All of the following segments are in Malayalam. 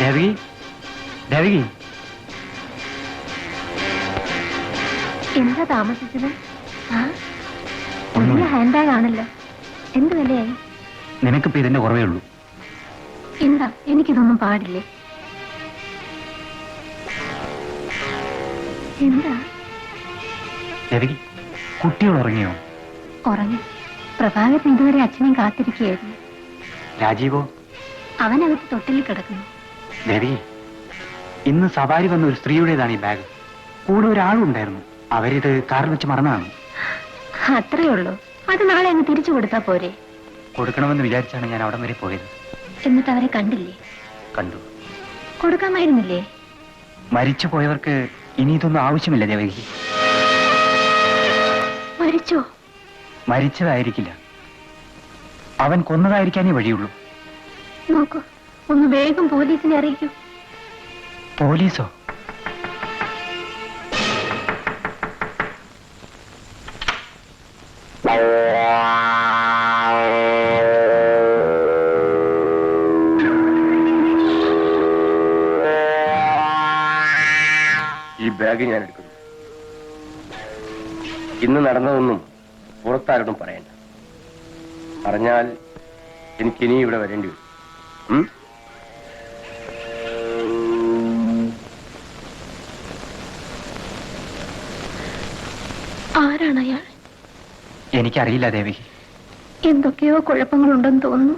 ദേവകി, ദേവകി, എന്താ താമസിച്ചത്? വലിയ ഹാൻഡ് ബാഗ് ആണല്ലോ. എന്ത് വിലയായി? നിനക്കിപ്പോ ഇതിന്റെ കുറവേ ഉള്ളൂ. എന്താ, എനിക്കിതൊന്നും പാടില്ലേ? എന്താ ദേവകി, കുട്ടികൾ ഉറങ്ങിയോ? ഉറങ്ങി. പ്രഭാകരൻ ഇതുവരെ അച്ഛനെയും കാത്തിരിക്കുകയായിരുന്നു. രാജീവോ? അവനകത്ത് തൊട്ടിൽ കിടക്കുന്നു. ദേവകി, ഇന്ന് സവാരി വന്ന ഒരു സ്ത്രീയുടേതാണ് ഈ ബാഗ്. കൂടെ ഒരാളും ഉണ്ടായിരുന്നു. അവരിത് കാറിൽ വെച്ച് മറന്നതാണ്. അത്രയേ ഉള്ളൂ. അത് നാളെ അങ്ങ് തിരിച്ചു കൊടുത്താ പോരെ? കൊടുക്കണമെന്ന് വിചാരിച്ചാണ് ഞാൻ അവിടെ വരെ പോയത്. എന്നിട്ട് അവരെ കണ്ടില്ലേ? കണ്ടു. കൊടുക്കാമായിരുന്നില്ലേ? മരിച്ചു പോയവർക്ക് ഇനി ഇതൊന്നും ആവശ്യമില്ല ദേവകി. മരിച്ചോ? മരിച്ചതായിരിക്കില്ല, അവൻ കൊന്നതായിരിക്കാനേ വഴിയുള്ളൂ. നോക്കൂ, ഒന്ന് വേഗം പോലീസിനെ അറിയിക്കൂ. പോലീസോ? ഈ ബാഗ് ഞാൻ എടുക്കുന്നു. ഇന്ന് നടന്നതൊന്നും പുറത്താരോടും പറയണ്ട. പറഞ്ഞാൽ എനിക്കിനി ഇവിടെ വരേണ്ടി വരും. ആരാണ് അയാൾ? എനിക്കറിയില്ല ദേവകി. എന്തൊക്കെയോ കുഴപ്പങ്ങളുണ്ടെന്ന് തോന്നുന്നു.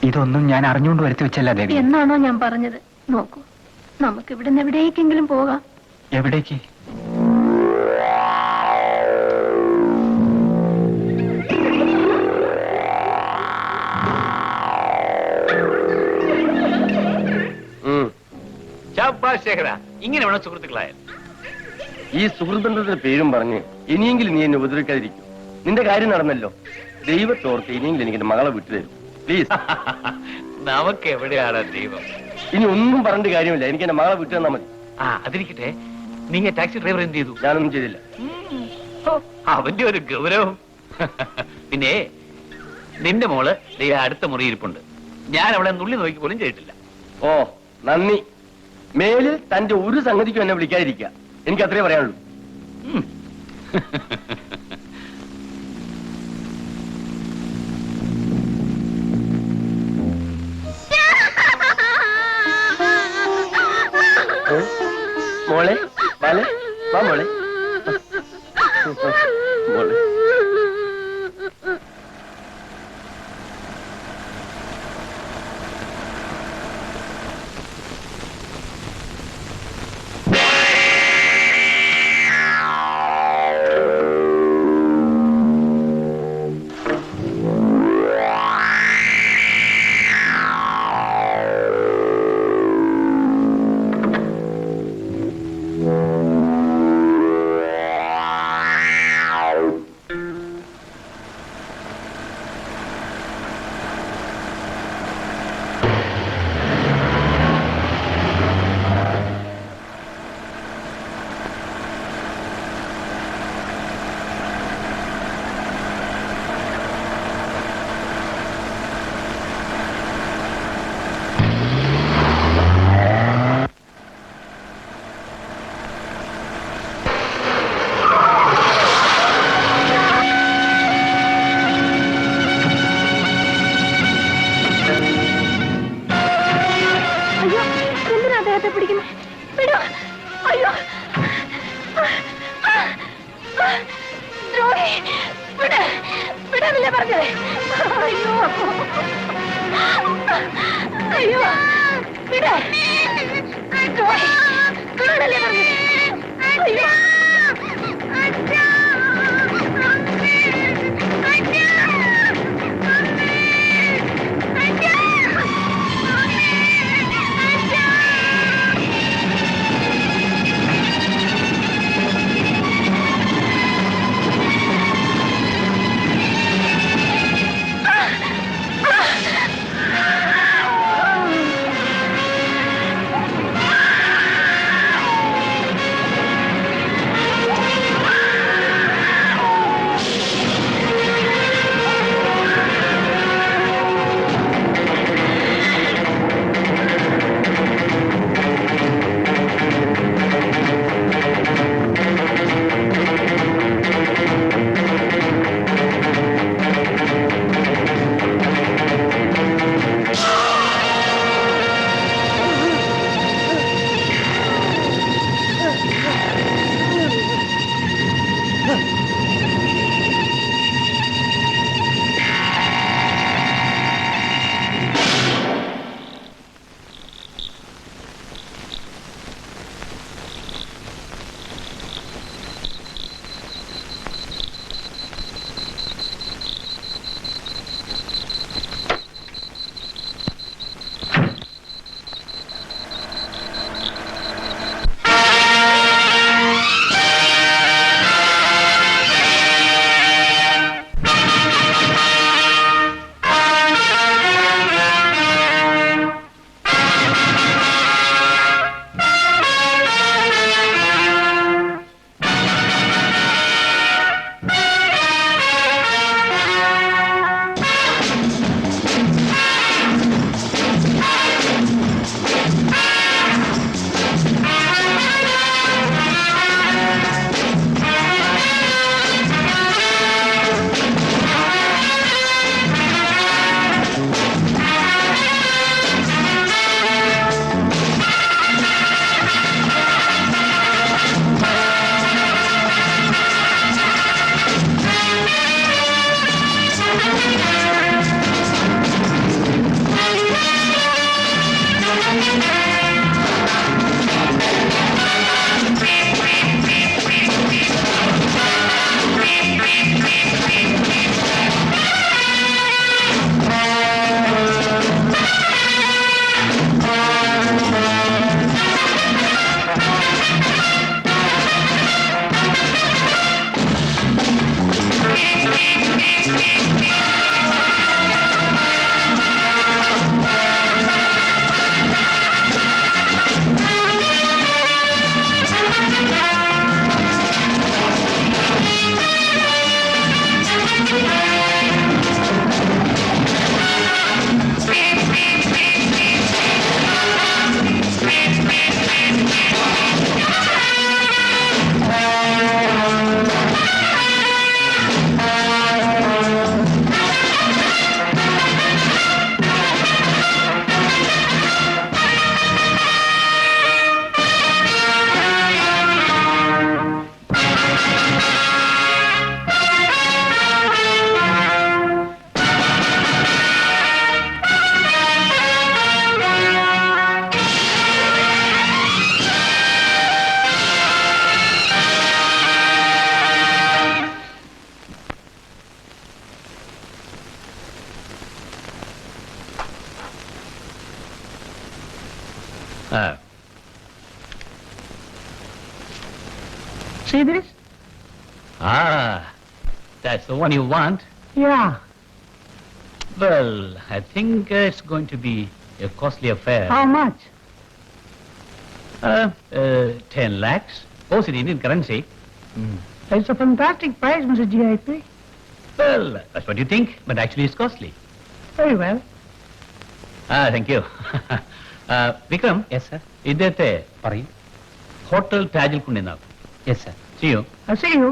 ഇതൊന്നും ഞാൻ അറിഞ്ഞുകൊണ്ട് വരുത്തി വെച്ചല്ല ദേവി. എന്നാണോ ഞാൻ പറഞ്ഞത്? നോക്കൂ, നമുക്ക് ഇവിടുന്ന് എവിടേക്കെങ്കിലും പോകാം. എവിടേക്ക്? ഇങ്ങനെ വേണം സുഹൃത്തുക്കളായ. ഈ സുഹൃത്തുക്കളുടെ പേരും പറഞ്ഞ് ഇനിയെങ്കിലും നീ എന്നെ ഉപദ്രവിക്കാതിരിക്കും. നിന്റെ കാര്യം നടന്നല്ലോ. ദൈവത്തോർത്ത് ഇനിയെങ്കിലും എനിക്ക് മകളെ വിട്ടുതരും പ്ലീസ്. നമുക്ക് എവിടെയാണ് ദൈവം? ഇനി ഒന്നും പറഞ്ഞിട്ട് കാര്യമില്ല. എനിക്ക് എന്റെ മകളെ വിട്ടു തന്നാ മതി. അതിരിക്കട്ടെ, നീ ടാക്സി ഡ്രൈവർ എന്ത് ചെയ്തു? ഞാനൊന്നും ചെയ്തില്ല. അവന്റെ ഒരു ഗൗരവം. പിന്നെ നിന്റെ മോള് അടുത്ത മുറി ഇരിപ്പുണ്ട്. ഞാൻ അവളെ നുള്ളി നോക്കി പോലും ചെയ്തിട്ടില്ല. ഓ നന്ദി. മേലിൽ തന്റെ ഒരു സംഗതിക്കും എന്നെ വിളിക്കാതിരിക്കുക. എനിക്ക് അത്രേ പറയാനുള്ളൂ. മോളെ വാലെ വാ മോളെ മോളെ. See this? That's the one you want. Yeah. Well, I think it's going to be a costly affair. How much? 10 lakhs. Both in Indian currency. It's a fantastic price, Mr. GIP. Well, that's what you think, but actually it's costly. Very well. Thank you. Vikram. Yes sir. ഇദ്ദേഹത്തെ പറയൂ. ഹോട്ടൽ താജിൽ കൊണ്ടുവന്നാ. Yes sir. ചെയ്യൂ. I'll see you.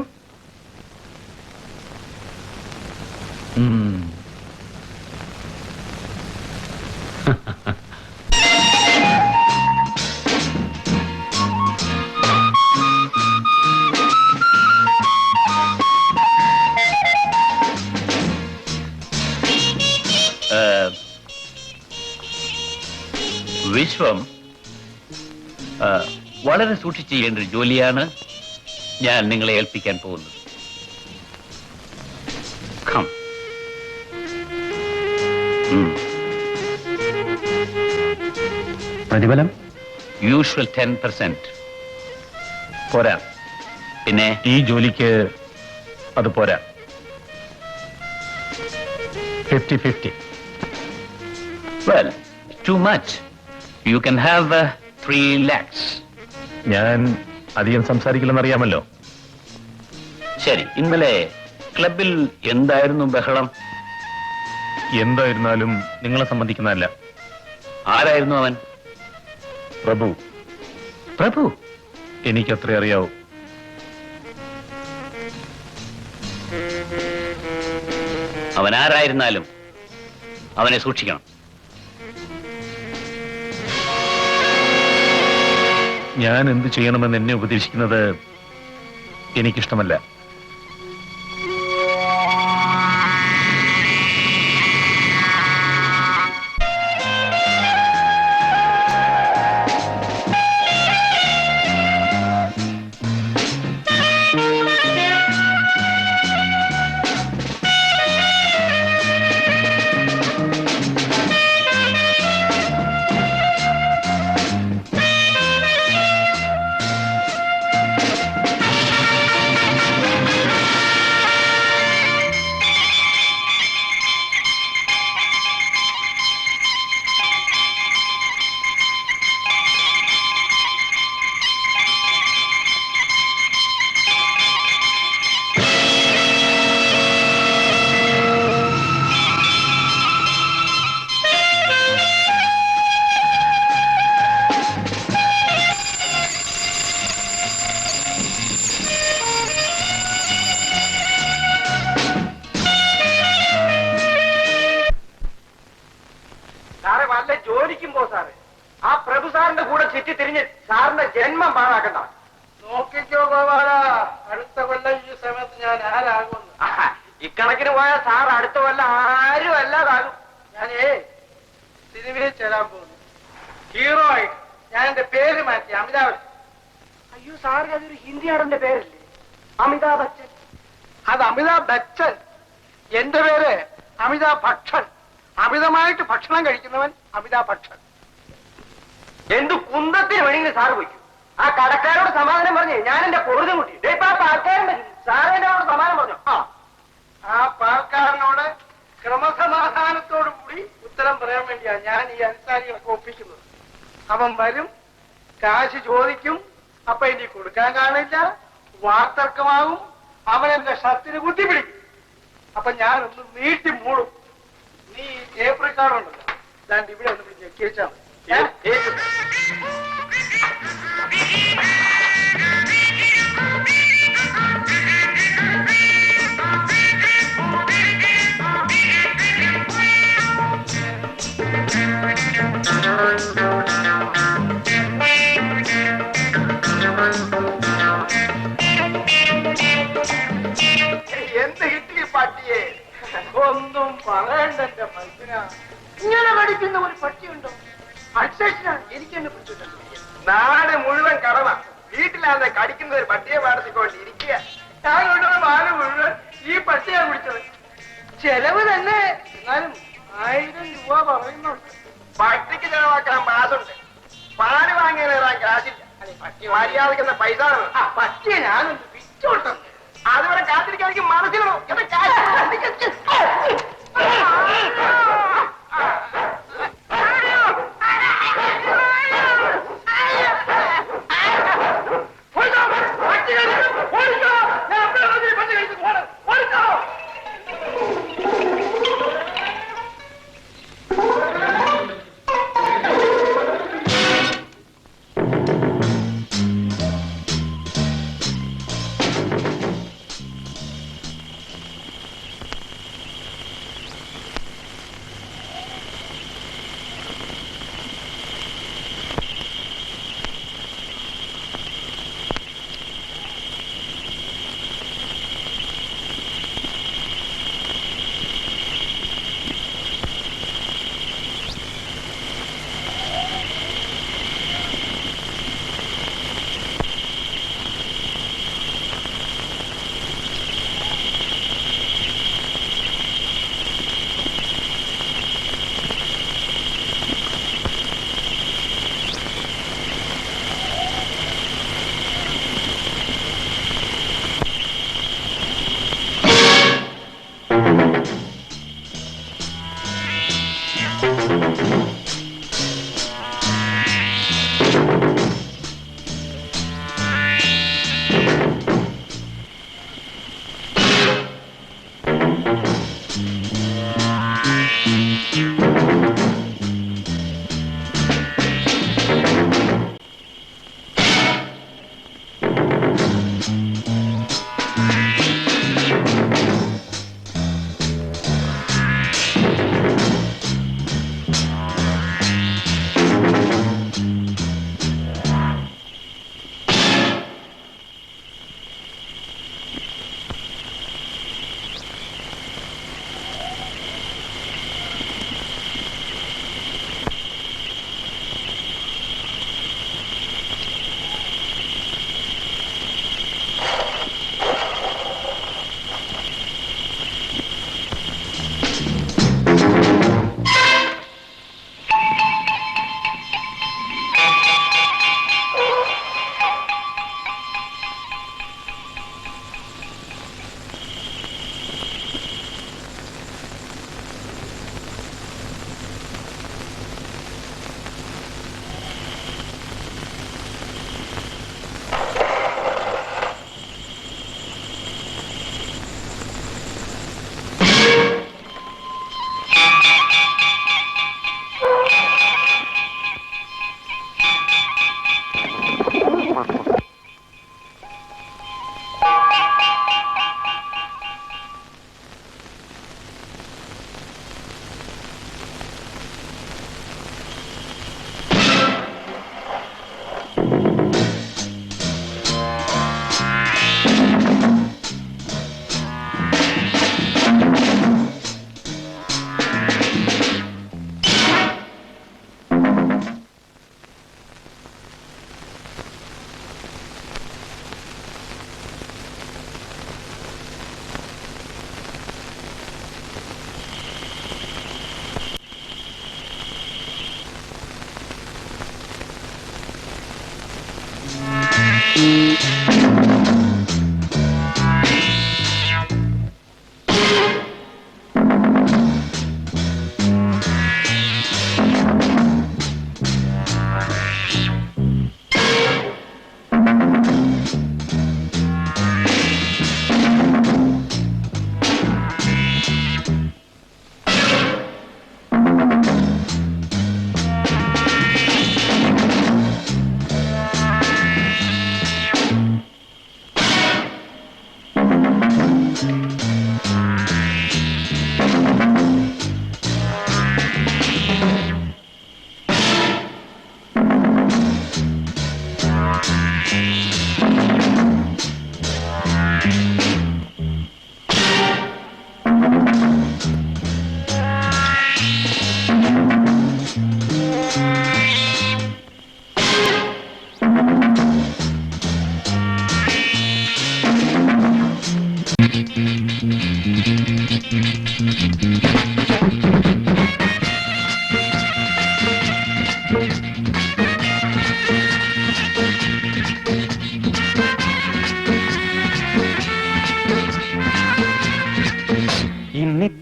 വിശ്വം വളരെ സൂക്ഷിച്ച് ചെയ്യേണ്ട ഒരു ജോലിയാണ് ഞാൻ നിങ്ങളെ ഏൽപ്പിക്കാൻ പോകുന്നത്. Come. പ്രതിഫലം യൂഷ്വൽ 10%. പോരാ. പിന്നെ ഈ ജോലിക്ക് അത് പോരാ. 50-50. well, too much. You can have 3 lakhs. ഞാൻ അധികം സംസാരിക്കില്ലെന്നറിയാമല്ലോ. ശരി, ഇന്നലെ ക്ലബിൽ എന്തായിരുന്നു ബഹളം? എന്തായിരുന്നാലും നിങ്ങളെ സംബന്ധിക്കുന്നതല്ല. ആരായിരുന്നു അവൻ? പ്രഭു. പ്രഭു. എനിക്കത്രേ അറിയാവൂ. അവൻ ആരായിരുന്നാലും അവനെ സൂക്ഷിക്കണം. ഞാൻ എന്ത് ചെയ്യണമെന്ന് എന്നെ ഉപദേശിക്കുന്നത് എനിക്കിഷ്ടമല്ല. സാറെ വല്ല ജോലിക്കും പോ സാറേ. ആ പ്രഭു സാറിന്റെ കൂടെ ചുറ്റി തിരിഞ്ഞ് സാറിന്റെ ജന്മം പാഴാക്കണ്ട. നോക്കിക്കോ ഗോപാല, അടുത്ത കൊല്ലം ഈ സമയത്ത് ഞാൻ ആരാകുന്നു. ഇക്കണക്കിന് പോയാൽ സാർ അടുത്ത കൊല്ലം ആരും അല്ലാതാകും. ഞാനേ സിനിമയിൽ ചേരാൻ പോകുന്നു. ഹീറോ ആയിട്ട് ഞാൻ എന്റെ പേര് മാറ്റി അമിതാഭ് ബച്ചൻ. അയ്യോ സാറ് അതൊരു ഹിന്ദി നടന്റെ പേരല്ലേ, അമിതാഭ് ബച്ചൻ. അത് അമിതാഭ് ബച്ചൻ. എന്റെ പേര് അമിതാഭ് ഭക്ഷൻ. അമിതമായിട്ട് ഭക്ഷണം കഴിക്കുന്നവൻ അമിതാഭ് ഭക്ഷൻ. എന്ത് കുന്തത്തിന് വേണമെങ്കിലും സാറ് വയ്ക്കും. ആ കടക്കാരോട് സമാധാനം പറഞ്ഞേ, ഞാൻ എന്റെ പൊറുതും കുട്ടി ആൾക്കാരും സാറേനോട് സമാധാനം പറഞ്ഞു. ആ പാൽക്കാരനോട് ക്രമസമാധാനത്തോടു കൂടി ഉത്തരം പറയാൻ വേണ്ടിയാണ് ഞാൻ ഈ അനുസാരികളൊക്കെ ഒപ്പിക്കുന്നത്. അവൻ വരും, കാശ് ചോദിക്കും, അപ്പൊ ഇനി കൊടുക്കാൻ കാണില്ല, വാർത്തർക്കമാകും, അവൻ എന്റെ ഷർട്ടിന് കുത്തിപ്പിടിക്കും. അപ്പൊ ഞാനൊന്ന് നീട്ടി മൂടും. നീ ടേപ്പ് റെക്കോർഡുണ്ടല്ലോ, ദാണ്ട് ഇവിടെ ഒന്ന് പിടിച്ച് കേൾച്ചാൽ മതി. എന്ത് കിട്ടി പട്ടിയെ? ഒന്നും പറയണ്ട എന്റെ മനുഷ്യന. ഇങ്ങനെ പഠിക്കുന്ന ഒരു പട്ടിയുണ്ടോ? അഡ്സേഷനാണ് എനിക്ക് എന്നെ പിടിച്ചിട്ടുണ്ട്. നാട് മുഴുവൻ കടമ. വീട്ടിലാതെ കടിക്കുന്ന ഒരു പട്ടിയെ പാടത്തിക്കൊണ്ട് ഇരിക്കുക. ഞാൻ കൊണ്ടുവന്ന പാല് മുഴുവൻ ഈ പട്ടിയെ പിടിച്ചത്. ചെലവ് തന്നെ, എന്നാലും 1000 രൂപ പറയുന്നുണ്ട്. പട്ടിക്ക് ചെലവാക്കാൻ പാസുണ്ട്. പാല് താങ്ങി കയറാൻ കാശില്ല. മര്യാദക്കുന്ന പൈസ പറ്റിയ ഞാനൊന്ന് പിച്ചോട്ടം. അതുവരെ കാത്തിരിക്കാൻ എനിക്ക് മനസ്സിലോ എന്റെ കാശ്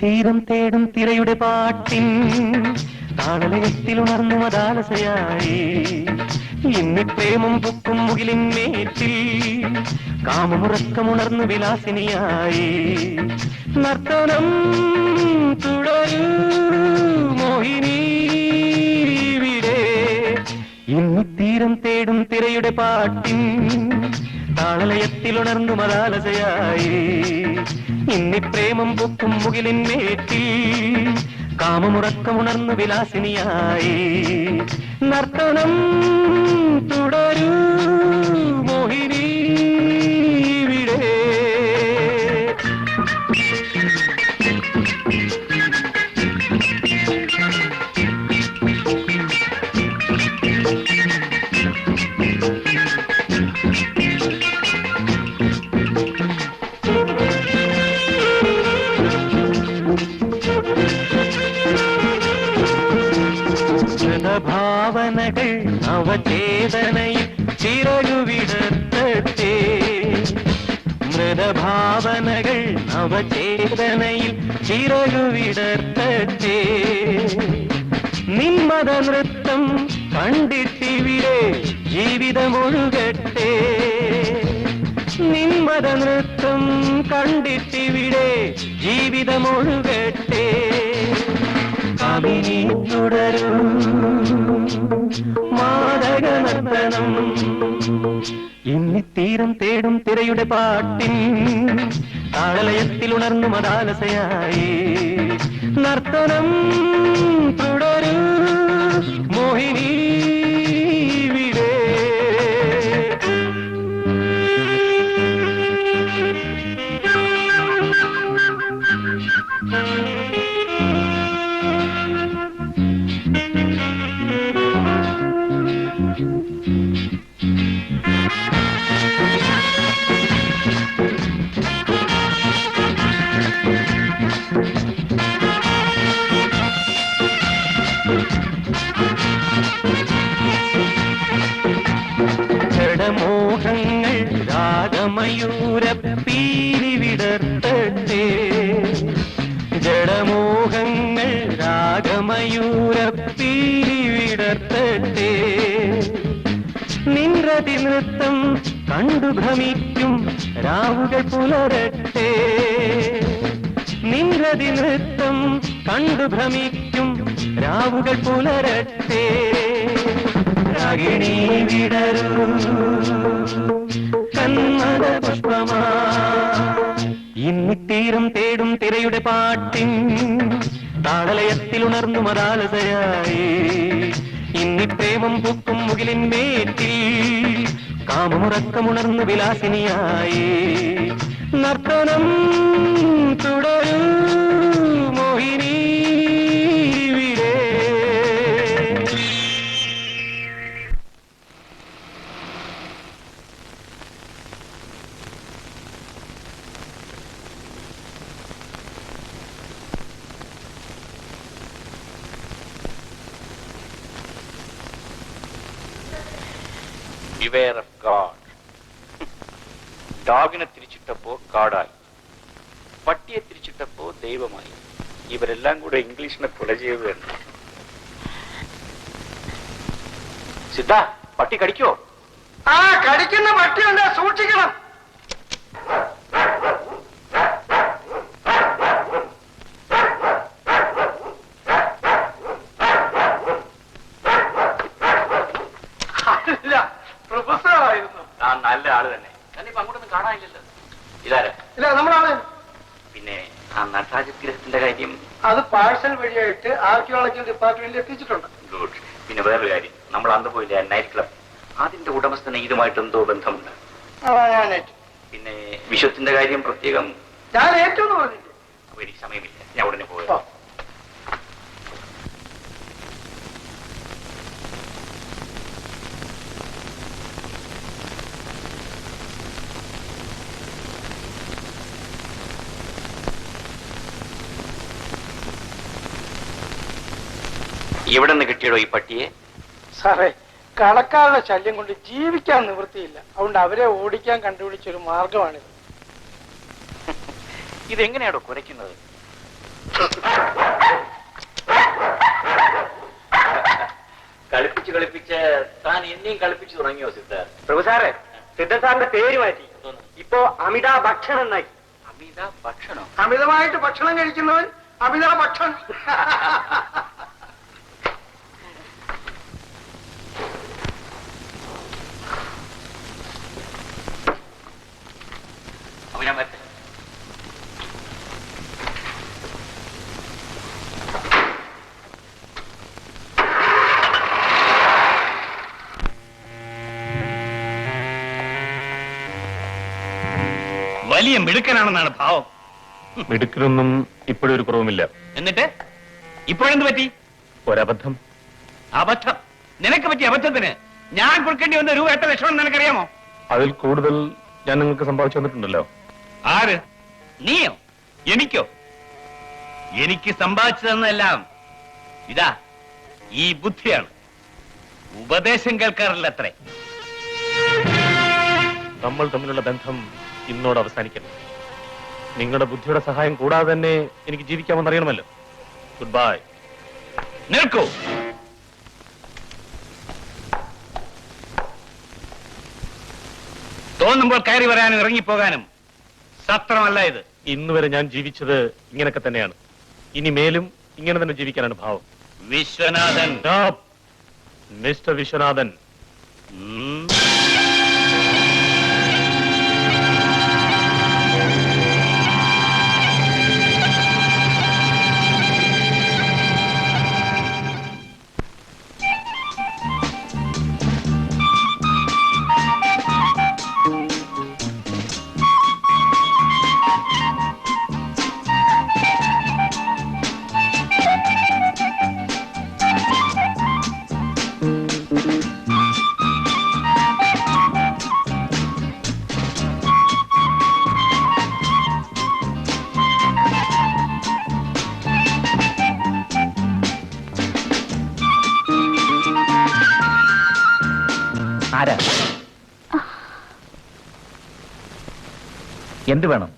തീരം തേടും തിരയുടെ പാട്ടിൻ താളലയത്തിൽ ഉണർന്നു മതാലസയായി ഇന്നി പ്രേമം പൊക്കും മുകിലിന്മേറ്റിൽ കാമമുറക്കമുണർന്നു വിലാസിനിയായി നർത്തനം തുടരൂ മോഹിനി ഇവിടെ ഇന്നി തീരം തേടും തിരയുടെ പാട്ടിൻ താളലയത്തിൽ ഉണർന്നു മതാലസയായി ഇന്നി പ്രേമം പൊക്കും മുകിലിന്മേറ്റിൽ കാമമുറക്കമുണർന്നു വിലാസിനിയായി നർത്തനം തുടരൂ മോഹിനി ഇവിടെ ഭാവനകൾ അവചേതനയിൽ ചിറകുവിടർത്തട്ടെ മൃതഭാവനകൾ അവചേതനയിൽ ചിറകുവിടർത്തട്ടെ നിന്മത നൃത്തം കണ്ടിട്ടിവിടെ ജീവിതമൊഴുകട്ടെ നിന്മത നൃത്തം കണ്ടിട്ടിവിടെ ജീവിതമൊഴുകട്ടെ കാമിനി തുടരൂ മാതക നർത്തനം ഇന്നിത്തീരം തേടും തിരയുടെ പാട്ടിൻ താളലയത്തിൽ ഉണർന്നു മതാലസയായി നർത്തനം തുടരൂ മോഹിനി ഇവിടെ ജഡമോഹങ്ങൾ രാഗമയൂര പീലി വിടർത്തട്ടെ ജഡമോഹങ്ങൾ രാഗമയൂര പീലി വിടർത്തട്ടെ നിൻരതി നൃത്തം കണ്ടു ഭ്രമിക്കും രാവുകൾ പുലരട്ടെ നിൻരതി നൃത്തം കണ്ടു ഭ്രമിക്കും രാവുകൾ പുലരട്ടെ രാഗിണി വിടരൂ കന്മദ പുഷ്പമാ ഇന്നിത്തീരം തേടും തിരയുടെ പാട്ടിൻ താളലയത്തിൽ ഉണർന്നു മതാലസയായി ഇന്നി പ്രേമം പൂക്കും മുകിലിന്മേറ്റിൽ കാമമുറക്കമുണർന്നു വിലാസിനിയായി നർത്തനം തുടരൂ മോഹിനി ഇവിടെ Beware of God. ഡോഗിനെ തിരിച്ചിട്ടപ്പോ കാടായി, പട്ടിയെ തിരിച്ചിട്ടപ്പോ ദൈവമായി. ഇവരെല്ലാം കൂടെ ഇംഗ്ലീഷിനെ കൊല ചെയ്യുകയാണ്. സിദ്ധ, പട്ടി കടിക്കോ? ആ കടിക്കുന്ന പട്ടിയുണ്ട്, സൂക്ഷിക്കണം. പ്രൊഫസറായിരുന്നു. ആ നല്ല ആള് തന്നെ. ഇപ്പൊ അങ്ങോട്ടൊന്നും കാണാനില്ലല്ലോ. ഇതാരാ? ഇല്ല, നമ്മളാണ്. പിന്നെ ആ നടരാജഗ്രഹത്തിന്റെ കാര്യം? അത് പാഴ്സൽ വഴിയായിട്ട് ആർക്കിയോളജിക്കൽ ഡിപ്പാർട്ട്മെന്റിൽ എത്തിച്ചിട്ടുണ്ട്. ഗുഡ്. പിന്നെ വേറൊരു കാര്യം, നമ്മൾ അന്ന് പോയില്ലേ നൈറ്റ് ക്ലബ്, അതിന്റെ ഉടമസ്ഥന് ഇതുമായിട്ട് എന്തോ ബന്ധമുണ്ട്. പിന്നെ വിശ്വത്തിന്റെ കാര്യം പ്രത്യേകം ഞാൻ ഏറ്റവും പറഞ്ഞില്ലേ. അപ്പൊ എനിക്ക് സമയമില്ല, ഞാൻ ഉടനെ പോയത്. എവിടെ നിന്ന് കിട്ടിയടോ ഈ പട്ടിയെ? സാറേ, കടക്കാരുടെ ശല്യം കൊണ്ട് ജീവിക്കാൻ നിവൃത്തിയില്ല. അതുകൊണ്ട് അവരെ ഓടിക്കാൻ കണ്ടുപിടിച്ചൊരു മാർഗമാണിത്. ഇതെങ്ങനെയാണോ കുരയ്ക്കുന്നത്? കളിപ്പിച്ച് കളിപ്പിച്ച് താൻ എന്നെയും കളിപ്പിച്ചു തുടങ്ങിയോ സിദ്ധാർത്ഥ്? പ്രഭു സാറേ, സിദ്ധൻ സാറിന്റെ പേര് മാറ്റി. ഇപ്പോ അമിതാ ഭക്ഷണം എന്നായി. അമിത ഭക്ഷണം? അമിതമായിട്ട് ഭക്ഷണം കഴിക്കുന്നവൻ അമിതാ ഭക്ഷണം. അപ്പൊ ഞാൻ വരട്ടെ. വലിയ മിടുക്കനാണെന്നാണ് ഭാവം. മിടുക്കിലൊന്നും ഇപ്പോഴൊരു കുറവുമില്ല. എന്നിട്ട് ഇപ്പോഴെന്ത് പറ്റി? ഒരബദ്ധം. അബദ്ധം? നിനക്ക് പറ്റിയ അബദ്ധത്തിന് ഞാൻ കൊടുക്കേണ്ടി വന്ന രൂപ എത്ര ലക്ഷം നിനക്കറിയാമോ? അതിൽ കൂടുതൽ ഞാൻ നിങ്ങൾക്ക് സമ്പാദിച്ചു തന്നിട്ടുണ്ടല്ലോ. ആര്? നീയോ? എനിക്കോ? എനിക്ക് സമ്പാദിച്ചു തന്നെല്ലാം ഇതാ ഈ ബുദ്ധിയാണ്. ഉപദേശം കേൾക്കാറില്ല അത്രേ. നമ്മൾ തമ്മിലുള്ള ബന്ധം ഇന്നോട് അവസാനിക്കണം. നിങ്ങളുടെ ബുദ്ധിയുടെ സഹായം കൂടാതെ തന്നെ എനിക്ക് ജീവിക്കാമെന്ന് അറിയണമല്ലോ. Goodbye. നിൽക്കൂ. തോന്നുമ്പോൾ കയറി വരാനും ഇറങ്ങിപ്പോകാനും സത്രമല്ല ഇത്. ഇന്ന് വരെ ഞാൻ ജീവിച്ചത് ഇങ്ങനൊക്കെ തന്നെയാണ്. ഇനി മേലും ഇങ്ങനെ തന്നെ ജീവിക്കാനാണ് ഭാവം. വിശ്വനാഥൻ. മിസ്റ്റർ വിശ്വനാഥൻ. ആരാ? എന്ത് വേണം?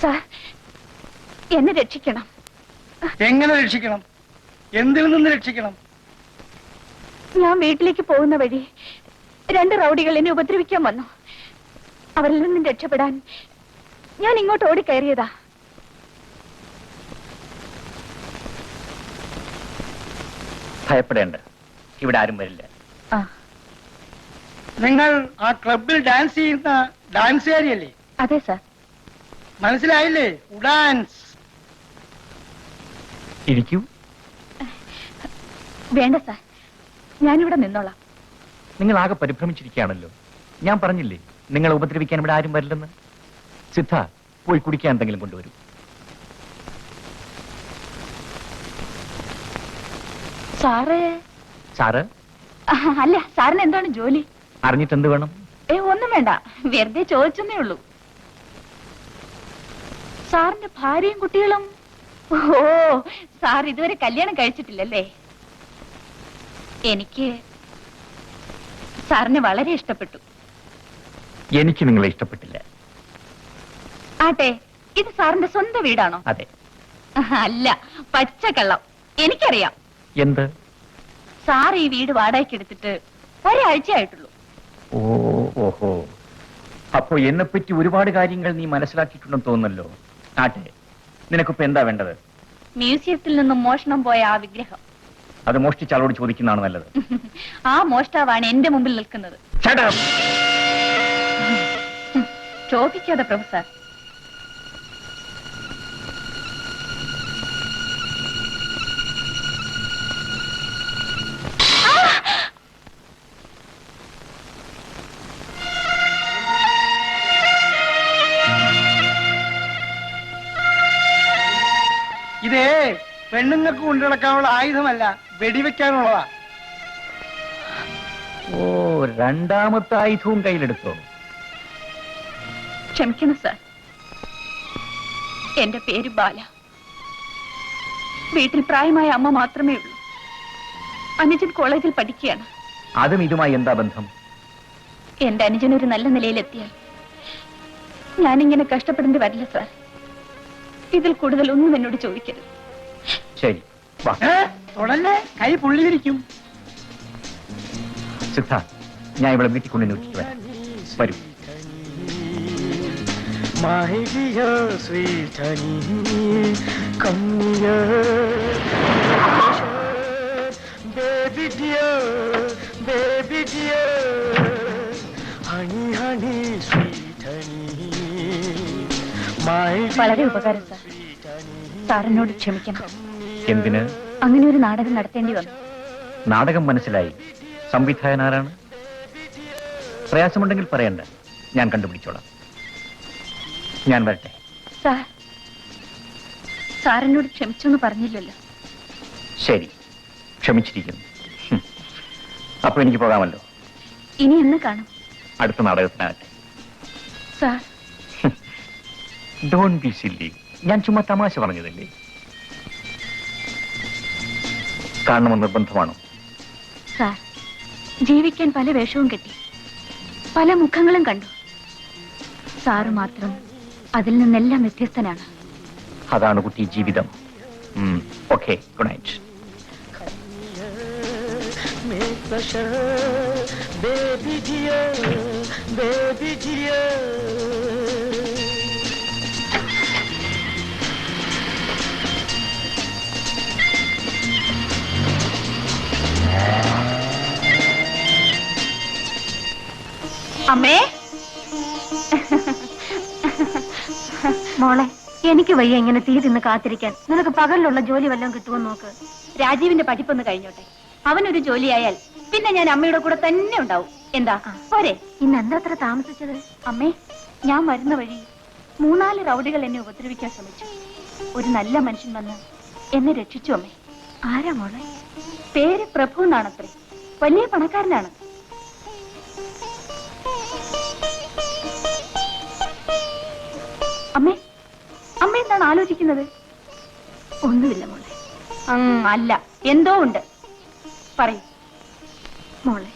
സാർ, എന്നെ രക്ഷിക്കണം. എങ്ങനെ രക്ഷിക്കണം? എന്തിൽ നിന്ന് രക്ഷിക്കണം? ഞാൻ വീട്ടിലേക്ക് പോകുന്ന വഴി 2 റൗഡികൾ എന്നെ ഉപദ്രവിക്കാൻ വന്നു. അവരിൽ നിന്നും രക്ഷപ്പെടാൻ ഞാൻ ഇങ്ങോട്ട് ഓടിക്കയറിയതാ. ഭയപ്പെടേണ്ട, ഇവിടെ ആരും വരില്ല. നിങ്ങൾ ആ ക്ലബിൽ ഡാൻസ് ചെയ്യുന്ന ഡാൻസുകാരിയല്ലേ? അതെ സാർ. മനസ്സിലായില്ലേ? ഡാൻസ്. ഇരിക്കൂ. വേണ്ട സാർ, ഞാനിവിടെ നിന്നോളാം. നിങ്ങൾ ആകെ പരിഭ്രമിച്ചിരിക്കുകയാണല്ലോ. ഞാൻ പറഞ്ഞില്ലേ നിങ്ങളെ ഉപദ്രവിക്കാൻ ഇവിടെ ആരും വരില്ലെന്ന്. സിദ്ധ, പോയി കുടിക്കാൻ എന്തെങ്കിലും കൊണ്ടുവരൂ. സാറ്? സാറ്? അല്ല, സാറിന് എന്താണ് ജോലി? അറിഞ്ഞിട്ട് എന്ത് വേണം? ഒന്നും വേണ്ട, വെറുതെ ചോദിച്ചെന്നേ ഉള്ളൂ. സാറിന്റെ ഭാര്യയും കുട്ടികളും? ഓ, സാർ ഇതുവരെ കല്യാണം കഴിച്ചിട്ടില്ലല്ലേ? എനിക്ക് സാറിനെ വളരെ ഇഷ്ടപ്പെട്ടു. എനിക്ക് നിങ്ങളെ ഇഷ്ടപ്പെട്ടില്ല. ആട്ടെ, ഇത് സാറിന്റെ സ്വന്തം വീടാണോ? അതെ. അല്ല, പച്ചക്കള്ളം. എനിക്കറിയാം. എന്ത്? സാർ ഈ വീട് വാടകയ്ക്ക് എടുത്തിട്ട് ഒരാഴ്ചയായിട്ടുള്ളൂ. ഓഹോ, അപ്പോ എന്നെപ്പറ്റി ഒരുപാട് കാര്യങ്ങൾ നീ മനസ്സിലാക്കിയിട്ടുണ്ടെന്ന് തോന്നുന്നല്ലോ. ആട്ടെ, നിനക്കിപ്പോ എന്താ വേണ്ടത്? മ്യൂസിയത്തിൽ നിന്നും മോഷണം പോയ ആ വിഗ്രഹം. അത് മോഷ്ടിച്ചാളോട് ചോദിക്കുന്നതാണ് നല്ലത്. ആ മോഷ്ടാവാണ് എന്റെ മുമ്പിൽ നിൽക്കുന്നത്. ചോദിക്കാതെ പ്രൊഫസർ. ഇതേ പെണ്ണുങ്ങൾക്ക് കൊണ്ടുനടക്കാനുള്ള ആയുധമല്ല, വെടിവെക്കാനുള്ളതാ. ഓ, രണ്ടാമത്തെ ആയുധവും കയ്യിലെടുത്തോ? ക്ഷമിക്കണം സാർ, എന്റെ പേര് ബാല. വീട്ടിൽ പ്രായമായ അമ്മ മാത്രമേ ഉള്ളൂ. അനുജൻ കോളേജിൽ പഠിക്കുകയാണ്. അതും ഇതുമായി എന്താ ബന്ധം? എന്റെ അനുജൻ ഒരു നല്ല നിലയിലെത്തിയാൽ ഞാനിങ്ങനെ കഷ്ടപ്പെടേണ്ടി വരില്ല സാർ. ഇതിൽ കൂടുതൽ ഒന്നും എന്നോട് ചോദിക്കരുത്. ശരി വാ ഉടനെ കൈ പുള്ളിയിരിക്കും. സിദ്ധാർത്ഥ്, ഞാൻ ഇവിടെ വീട്ടിൽ കൊണ്ടു നോക്കിയിട്ട് വരാം. വരൂ. My dear sweet honey, come here. Baby dear, honey, honey, sweet honey. My വളരെ ഉപകാരം സാർ. സാറിനോട് ക്ഷമിക്കണം. എന്തിന്? അങ്ങനെ ഒരു നാടകം നടത്തേണ്ടി വന്നു. നാടകം മനസ്സിലായി. സംവിധായകൻ ആരാണ്? പ്രയാസമുണ്ടെങ്കിൽ പറയണ്ട, ഞാൻ കണ്ടുപിടിച്ചോളാം. ഞാൻ വരട്ടെ. സാർ, സാറിനോട് ക്ഷമിച്ചെന്ന് പറഞ്ഞില്ലല്ലോ. ശരി, ക്ഷമിച്ചിരിക്കുന്നു. അപ്പൊ എനിക്ക് പോകാമല്ലോ. ഇനി എന്ന് കാണും? അടുത്ത നാടകത്തിനാകട്ടെ. Sir, don't be silly. ഞാൻ ചുമ്മാ തമാശ പറഞ്ഞതല്ലേ. കാണണമെന്ന് നിർബന്ധമാണോ? സാർ, ജീവിക്കാൻ പല വേഷവും കെട്ടി, പല മുഖങ്ങളും കണ്ടു. സാറ് മാത്രം അതിൽ നിന്നെല്ലാം വ്യത്യസ്തനാണ്. അതാണ് കുട്ടി ജീവിതം. Okay, good night. make pleasure, baby dear, baby dear. അമ്മേ, മോളെ, എനിക്ക് വയ്യ ഇങ്ങനെ തീ തിന്ന് കാത്തിരിക്കാൻ. നിനക്ക് പകലിലുള്ള ജോലി വല്ലതും കിട്ടുമോ നോക്ക്. രാജീവിന്റെ പഠിപ്പൊന്ന് കഴിഞ്ഞോട്ടെ. അവനൊരു ജോലിയായാൽ പിന്നെ ഞാൻ അമ്മയുടെ കൂടെ തന്നെ ഉണ്ടാവും. എന്താ പോരെ? ഇന്ന് എന്താ അത്ര താമസിച്ചത്? അമ്മേ, ഞാൻ വരുന്ന വഴി 3-4 റൗഡികൾ എന്നെ ഉപദ്രവിക്കാൻ ശ്രമിച്ചു. ഒരു നല്ല മനുഷ്യൻ വന്ന് എന്നെ രക്ഷിച്ചു. അമ്മേ. ആരാ മോളെ? പേര് പ്രഭു എന്നാണത്രേ. വലിയ പണക്കാരനാണ്. അമ്മേ, അമ്മ എന്താണ് ആലോചിക്കുന്നത്? ഒന്നുമില്ല മോളെ. അല്ല, എന്തോ ഉണ്ട്. പറയൂ മോളെ.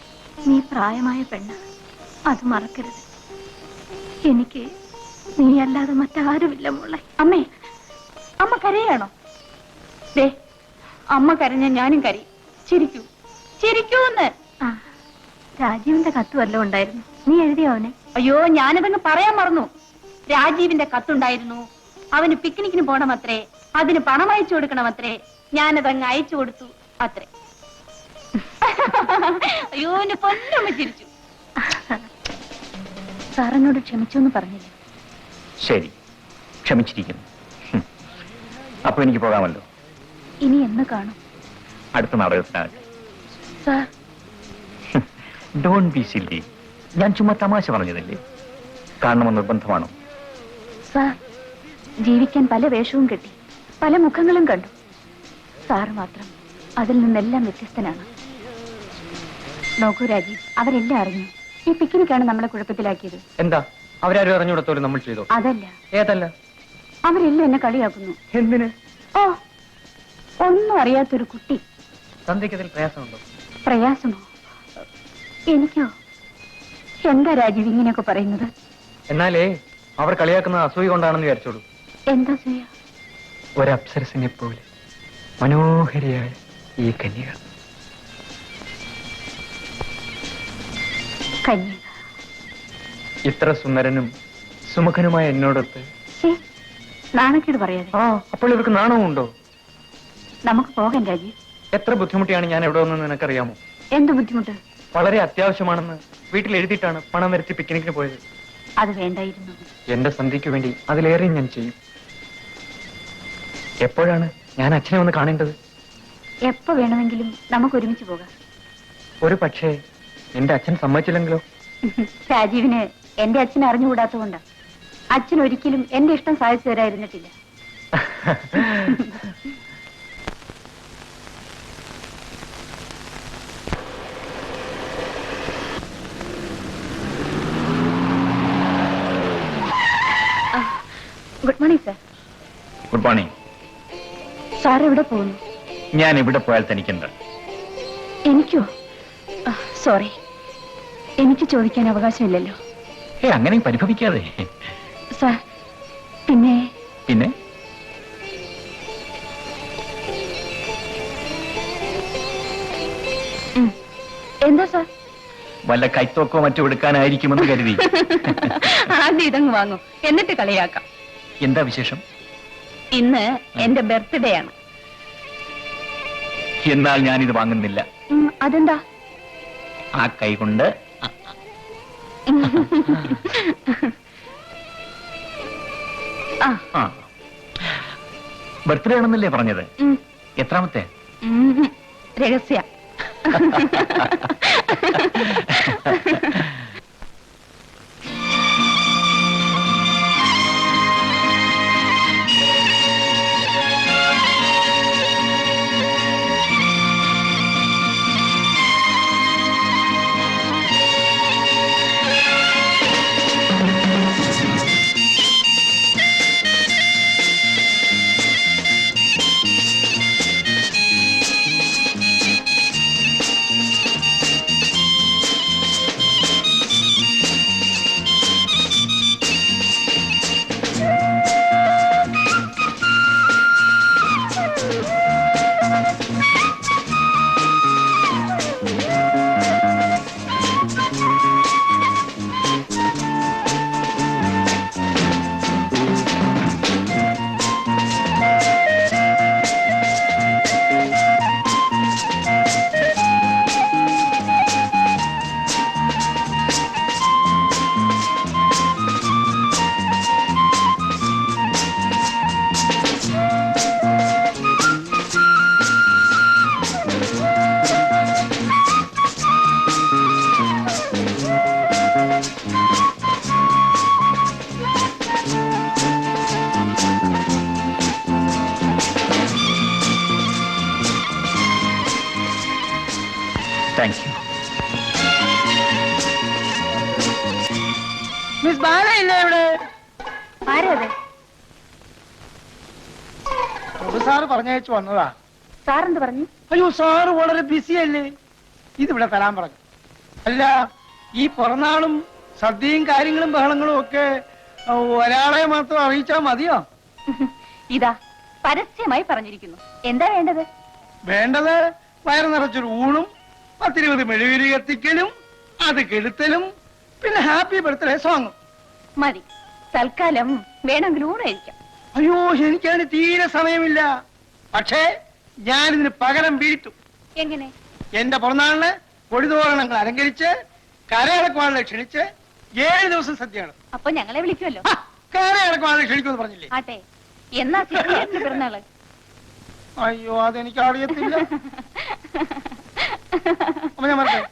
നീ പ്രായമായ പെണ്ണ്, അത് മറക്കരുത്. എനിക്ക് നീ അല്ലാതെ മറ്റാരുമില്ല മോളെ. അമ്മേ, അമ്മ കരയാണോ? ദേ, അമ്മ കരഞ്ഞ ഞാനും കരയും. ചിരിക്കൂ, ചിരിക്കൂന്ന്. രാജീവിന്റെ കത്ത് വല്ലതും ഉണ്ടായിരുന്നു? നീ എഴുതിയോ അവനെ? അയ്യോ, ഞാനതങ്ങ് പറയാൻ മറന്നു. രാജീവിന്റെ കത്തുണ്ടായിരുന്നു. അവന് പിക്നിക്കിന് പോണമത്രേ, അതിന് പണം അയച്ചു കൊടുക്കണമത്രേ. ഞാനതങ്ങ് അയച്ചു കൊടുത്തു അത്രേ. അയ്യോ, എന്റെ പൊന്നമ്മ ചിരിച്ചു. സാറിനോട് ക്ഷമിച്ചു എന്ന് പറഞ്ഞില്ല. ശരി, ക്ഷമിച്ചിരിക്കുന്നു. അപ്പൊ എനിക്ക് പോകാമല്ലോ. ഇനി എന്ന് കാണും? അടുത്ത നാടകത്തിനാകട്ടെ. Sir, don't be silly. ഞാൻ ചുമ്മാ തമാശ പറഞ്ഞതല്ലേ. കാണണമെന്ന് നിർബന്ധമാണോ? സാർ, ജീവിക്കാൻ പല വേഷവും കെട്ടി, പല മുഖങ്ങളും കണ്ടു. സാറ് മാത്രം അതിൽ നിന്നെല്ലാം വ്യത്യസ്തനാണ്. നോക്കൂ രാജീവ്, അവരെല്ലാം അറിഞ്ഞു. ഈ പിക്നിക്കാണ് നമ്മളെ കുഴപ്പത്തിലാക്കിയത്. എന്താ, അവരാരും അറിഞ്ഞുകൊടുത്തോലും നമ്മൾ ചെയ്തോ? അതല്ല. ഏതല്ല? അവരെല്ലാം എന്നെ കളിയാക്കുന്നു. എന്തിന്? ഓ, ഒന്നും അറിയാത്തൊരു കുട്ടി. സന്ധ്യക്കതിൽ പ്രയാസമുണ്ടോ? പ്രയാസമോ? എനിക്കോ? എന്താ രാജീവ് ഇങ്ങനെയൊക്കെ പറയുന്നത്? എന്നാലേ അവർ കളിയാക്കുന്നത് അസൂയ കൊണ്ടാണെന്ന് വിചാരിച്ചോളൂ. എന്താ ചെയ്യാ? ഒരപ്സരസിനെ പോലെ മനോഹരിയായ ഈ കന്യക. കന്യക? ഇത്ര സുന്ദരനും സുമുഖനുമായ എന്നോടൊത്ത് നാണക്കേട് പറയാതെ. അപ്പോൾ ഇവർക്ക് നാണവും ഉണ്ടോ? നമുക്ക് പോകാൻ രാജീവ്. എത്ര ബുദ്ധിമുട്ടിയാണ് ഞാൻ എവിടെ വന്നെന്ന് നിനക്കറിയാമോ? എന്ത് ബുദ്ധിമുട്ട്? വളരെ അത്യാവശ്യമാണെന്ന് വീട്ടിൽ എഴുതിയിട്ടാണ് പണം വരച്ച് പിക്നിക്കിന് പോയത്. അത് വേണ്ടായിരുന്നു. എന്റെ സന്ധ്യയ്ക്ക് വേണ്ടി അതിലേറെ ഞാൻ ചെയ്യും. എപ്പോഴാണ് ഞാൻ അച്ഛനെ ഒന്ന് കാണേണ്ടത്? എപ്പോ വേണമെങ്കിലും നമുക്ക് ഒരുമിച്ച് പോകാം. ഒരു പക്ഷേ എന്റെ അച്ഛൻ സമ്മതിച്ചില്ലെങ്കിലോ? രാജീവിന് എന്റെ അച്ഛൻ അറിഞ്ഞുകൂടാത്തതുകൊണ്ടാ. അച്ഛൻ ഒരിക്കലും എന്റെ ഇഷ്ടം സാധിച്ചു തരായിരുന്നിട്ടില്ല. Good morning sir. Good morning. Sir എവിടെ പോകുന്നു? ഞാൻ ഇവിടെ പോയാൽ തനിക്കെന്താ? എനിക്കോ? സോറി, എനിക്ക് ചോദിക്കാൻ അവകാശമില്ലല്ലോ. അങ്ങനെ പരിഭവിക്കാതെ. സാർ, പിന്നെ പിന്നെ എന്താ സാർ? വല്ല കൈത്തോക്കോ മറ്റോ എടുക്കാനായിരിക്കുമെന്ന് കരുതി. ആദ്യം ഇതങ്ങ് വാങ്ങും, എന്നിട്ട് കളിയാക്കാം. എന്താ വിശേഷം? ഇന്ന് എന്റെ ബർത്ത്ഡേ ആണ്. എന്നാൽ ഞാനിത് വാങ്ങുന്നില്ല. അതെന്താ? ആ കൈ കൊണ്ട് ബർത്ത്ഡേ ആണെന്നല്ലേ പറഞ്ഞത്? എത്രാമത്തെ? രഹസ്യ. Thank you. മിസ് ബാല ഇല്ലേ ഇവിടെ? ആരതെ? സാറ് പറഞ്ഞയച്ചു വന്നതാ. സാറെന്ത് പറഞ്ഞു? അയ്യോ, സാറ് വളരെ ബിസി അല്ലേ, ഇതിവിടെ തരാൻ പറഞ്ഞു. അല്ല, ഈ പിറന്നാളും സദ്യയും കാര്യങ്ങളും ബഹളങ്ങളും ഒക്കെ ഒരാളെ മാത്രം അറിയിച്ചാൽ മതിയോ? ഇതാ പരസ്യമായി പറഞ്ഞിരിക്കുന്നു. എന്താ വേണ്ടത്? വേണ്ടത് വയറ് നിറച്ചൊരു ഊണും 10-20 മെഴുകുതിരി കത്തിക്കലും അത് കെടുത്തലും പിന്നെ ഹാപ്പി ബർത്ത്ഡേ സോങ്ങും മതി. തൽക്കാലം വേണമെങ്കിൽ ഊണായിരിക്കാം. അയ്യോ, എനിക്കതിന് തീരെ സമയമില്ല. പക്ഷേ ഞാനിതിന് പകരം വീട്ടും. എങ്ങനെ? എന്റെ പിറന്നാളിന് കൊടിതോരണങ്ങൾ അലങ്കരിച്ച് കരയിളക്കുവാളെ ക്ഷണിച്ച് 7 ദിവസം സദ്യയാണ്. അപ്പൊ ഞങ്ങളെ വിളിക്കുമല്ലോ. കരയിളക്കുവാളെ ക്ഷണിക്കുമെന്ന് പറഞ്ഞില്ലേ? ആട്ടെ, എന്നാ സിദ്ധിയേട്ടന്റെ പിറന്നാള്? അയ്യോ, അതെനിക്ക് അറിയത്തില്ല. അപ്പൊ ഞാൻ പറഞ്ഞേ,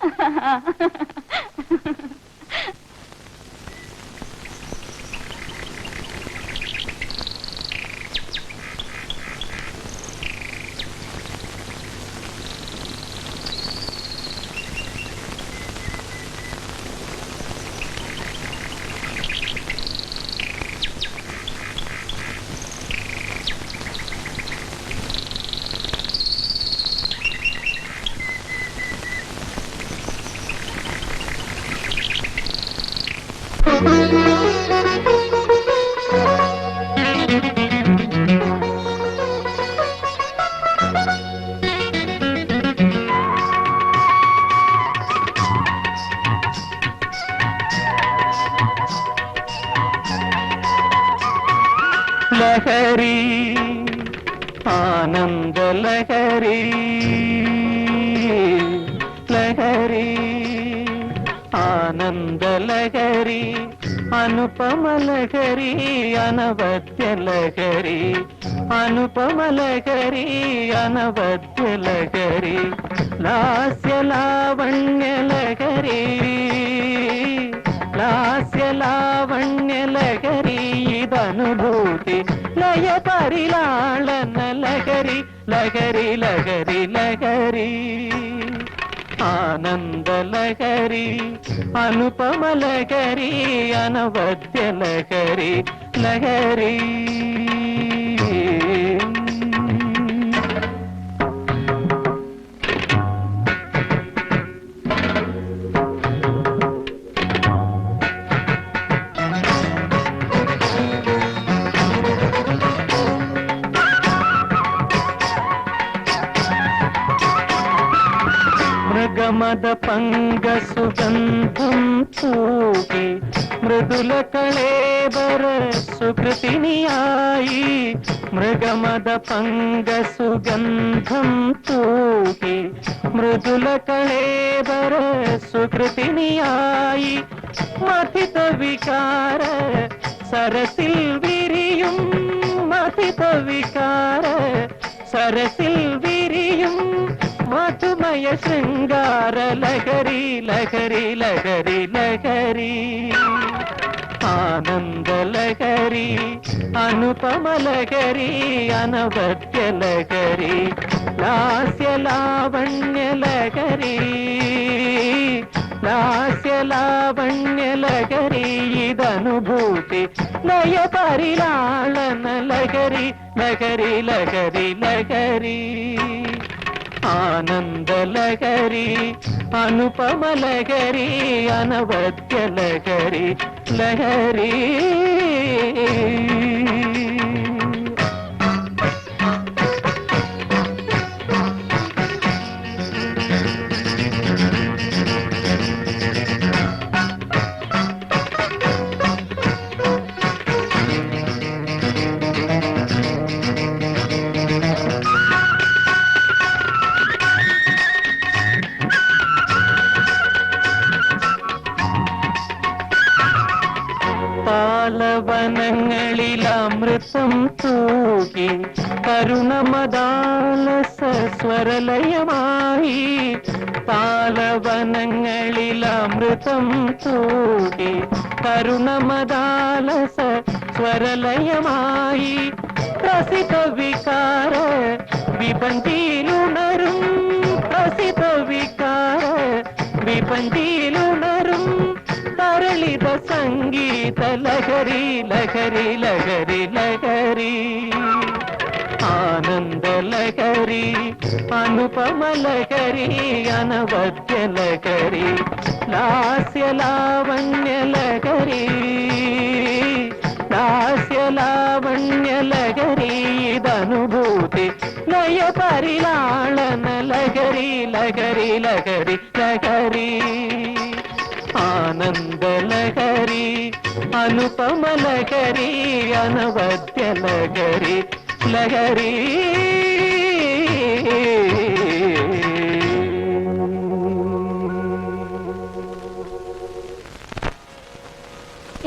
ലഹരി ആനന്ദ ലഹരി ലഹരി ആനന്ദ ലഹരി അനുപമ ലഹരി അനവദ്യ ലഹരി അനുപമ ലഹരി അനവദ്യ ലഹരി ലാസ്യ ലാവണ്യ ലഹരി ലാസ്യ ലാവണ്യ ലഹരി ഇതനുഭൂതി ലയ പരിലാളന ലഹരി ലഹരി ലഹരി ലഹരി ആനന്ദ ലഹരി അനുപമ ലഹരി അനവദ്യ ലഹരി ലഹരി മൃഗമത പങ്ക സുഗന്ധം തൂകി മൃദുല കളേബര സുകൃതിനിയായി മൃഗമത പങ്ക സുഗന്ധം തൂകി മൃദുല കളേബര സുകൃതിനിയായി മഥിത വികാര സരസിൽ വിരിയും മഥിത വികാര സരസിൽ വിരിയും മധുമയ ശൃംഗാര ലഹരി ലഹരി ലഹരി ലഹരി ആനന്ദ ലഹരി അനുപമ ലഹരി അനവദ്യ ലഹരി ലാസ്യ ലാവണ്യ ലഹരി ലാസ്യ ലാവണ്യ ലഹരി ഇതനുഭൂതി ലയ പരിലാളന ലഹരി ലഹരി ലഹരി ലഹരി ആനന്ദ ലഹരി അനുപമ ലഹരി അനവദ്യ ലഹരി ലഹരി പാലവനങ്ങളിലമൃതം തൂകി കരുണമദാലസ സ്വരലയമായി പാലവനങ്ങളിലമൃതം തൂകി കരുണമദാലസ സ്വരലയമായി പ്രസിദ്ധ വികാര വിപന്തിയിലുണരും പ്രസിദ്ധ വികാര വിപന്തിയിലുണരും തരളിത സംഗീത ലഹരി ലഹരി ലഹരി ലഹരി ആനന്ദ ലഹരി അനുപമ ലഹരി അനവദ്യ ലഹരി ലാസ്യ ലാവണ്യ ലഹരി ലാസ്യ ലാവണ്യ ലഹരി ഇതനുഭൂതി ലയ പരിലാളന ലഹരി ലഹരി ലഹരി ലഹരി ആനന്ദ ലഹരി അനുപമ ലഹരി അനവദ്യ ലഹരി ലഹരി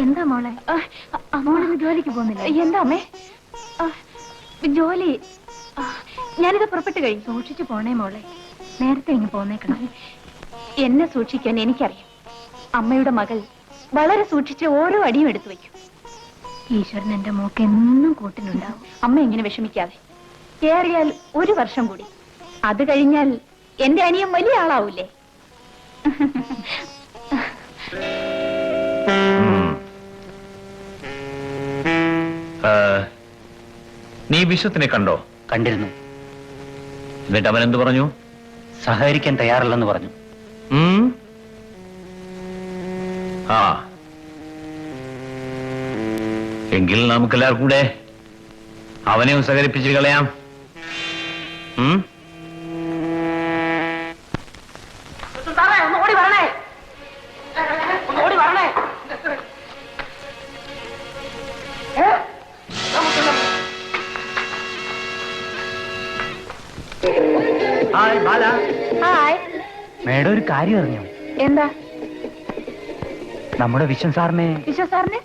എന്താ മോളെ മോളിന്ന് ജോലിക്ക് പോകുന്നില്ല എന്താ അമ്മേ ജോലി ഞാനിത് പുറപ്പെട്ട് കഴിഞ്ഞു സൂക്ഷിച്ചു പോണേ മോളെ നേരത്തെ ഇങ്ങ് പോന്നേക്കണം എന്നെ സൂക്ഷിക്കാൻ എനിക്കറിയാം അമ്മയുടെ മകൾ വളരെ സൂക്ഷിച്ച് ഓരോ അടിയും എടുത്തു വയ്ക്കും ഈശ്വരൻ എന്റെ മോക്ക് എന്നും കൂട്ടിനുണ്ടാവും അമ്മ ഇങ്ങനെ വിഷമിക്കാതെ ഏറിയാൽ 1 വർഷം കൂടി അത് കഴിഞ്ഞാൽ എന്റെ അനിയൻ വലിയ ആളാവൂലേ നീ വിശ്വത്തിനെ കണ്ടോ? കണ്ടിരുന്നു. എന്നിട്ട് അവൻ എന്ത് പറഞ്ഞു? സഹകരിക്കാൻ തയ്യാറല്ലെന്ന് പറഞ്ഞു. ആ എങ്കിൽ നമുക്കെല്ലാവർക്കും കൂടെ അവനെ സഹകരിപ്പിച്ച് കളയാം. ഓടി വരണേ ഓടി വരണേ ഹായ് ബാല. ഹായ്. മേഡം ഒരു കാര്യം അറിഞ്ഞു? എന്താ? നമ്മുടെ വിശ്വൻ സാറിനെ. വിശ്വൻ സാറിന്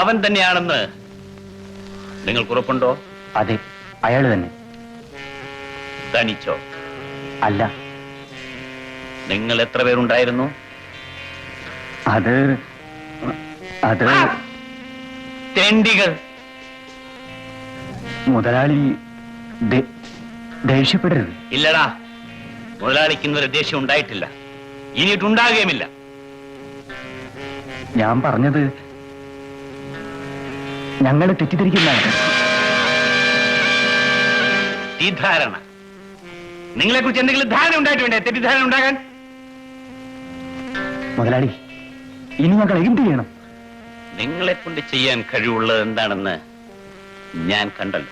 അവൻ തന്നെയാണെന്ന് നിങ്ങൾക്ക് ഉറപ്പുണ്ടോ? അതെ, അയാള് തന്നെ. തനിച്ചോ? അല്ല, നിങ്ങൾ എത്ര പേരുണ്ടായിരുന്നു? അത് തെണ്ടികൾ! മുതലാളി ദേഷ്യപ്പെടരുത്. ഇല്ലടാ, മുതലാളിക്ക് ഇന്നൊരു ദേഷ്യം ഉണ്ടായിട്ടില്ല, ഇനിയിട്ടുണ്ടാകുകയുമില്ല. ഞാൻ പറഞ്ഞത് ഞങ്ങളെ തെറ്റിദ്ധരിക്കുന്നതാണ്. തെറ്റിദ്ധാരണ? നിങ്ങളെ കുറിച്ച് എന്തെങ്കിലും ധാരണ ഉണ്ടായിട്ട് വേണ്ടേ തെറ്റിദ്ധാരണ ഉണ്ടാകാൻ? മുതലാളി, ഇനി ഞങ്ങൾ എന്ത് ചെയ്യണം? നിങ്ങളെ കൊണ്ട് ചെയ്യാൻ കഴിവുള്ളത് എന്താണെന്ന് ഞാൻ കണ്ടല്ലോ.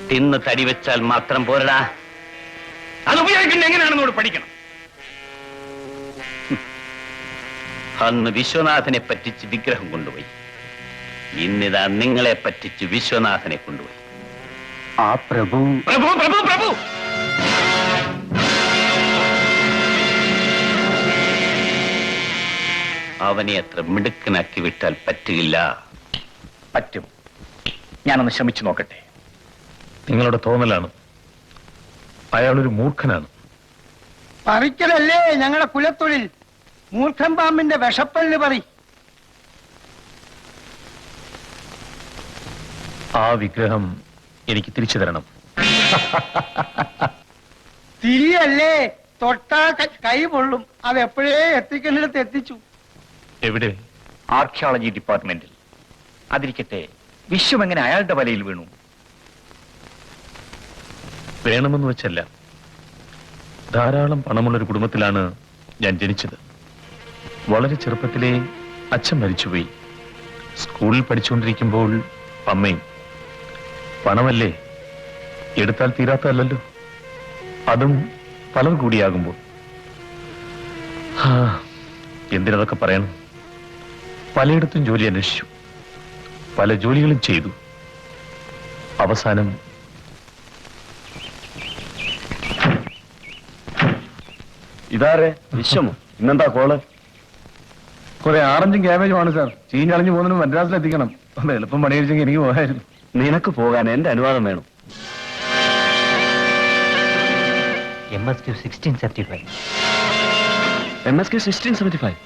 തിന്ന് തടി വെച്ചാൽ മാത്രം പോരടാ, അത് ഉപയോഗിക്കുന്നത് എങ്ങനെയാണെന്നോട് പഠിക്കണം. അന്ന് വിശ്വനാഥനെ പറ്റിച്ച് വിഗ്രഹം കൊണ്ടുപോയി, ഇന്നിതാ നിങ്ങളെ പറ്റിച്ച് വിശ്വനാഥനെ കൊണ്ടുപോയി. ആ പ്രഭു പ്രഭു പ്രഭു പ്രഭു അവനെ അത്ര മിടുക്കനാക്കി വിട്ടാൽ പറ്റില്ല. പറ്റും, ഞാനൊന്ന് ശ്രമിച്ചു നോക്കട്ടെ. നിങ്ങളുടെ തോന്നലാണ്, അയാളൊരു മൂർഖനാണ്. പറിക്കലല്ലേ ഞങ്ങളുടെ കുലത്തൊഴിൽ. മൂർഖൻ പാമ്പിന്റെ വിഷപ്പല്ല് പറി. ആ വിഗ്രഹം എനിക്ക് തിരിച്ചു തരണം. തിരിയല്ലേ, തൊട്ടാ കൈ പൊള്ളും. അത് എപ്പോഴേ എത്തിക്കേണ്ടിടത്ത് എത്തിച്ചു. എവിടെ? ആർക്കിയോളജി ഡിപ്പാർട്ട്മെന്റിൽ. അതിരിക്കട്ടെ, വിശ്വം എങ്ങനെ അയാളുടെ വലയിൽ വീണു? വേണമെന്ന് വെച്ചല്ല, ധാരാളം പണമുള്ളൊരു കുടുംബത്തിലാണ് ഞാൻ ജനിച്ചത്. വളരെ ചെറുപ്പത്തിലെ അച്ഛൻ മരിച്ചുപോയി. സ്കൂളിൽ പഠിച്ചുകൊണ്ടിരിക്കുമ്പോൾ അമ്മയും. പണമല്ലേ, എടുത്താൽ തീരാത്തതല്ലോ, അതും പലർ കൂടിയാകുമ്പോൾ. എന്തിനതൊക്കെ പറയണം? പലയിടത്തും ജോലി അന്വേഷിച്ചു, പല ജോലികളും ചെയ്തു. അവസാനം ഇതാരെ? വിശ്വമോ? ഇന്നെന്താ കോള്? കുറെ ആറഞ്ചും ക്യാബേജുമാണ് സാർ. ചീഞ്ഞളിഞ്ഞു പോകുന്നതിന് മദ്രാസിലെത്തിക്കണം. എളുപ്പം പണിയടിച്ചെങ്കിൽ എനിക്ക് പോകായിരുന്നു. നിനക്ക് പോകാൻ എന്റെ അനുവാദം വേണം. MSQ 1675. MSQ 1675.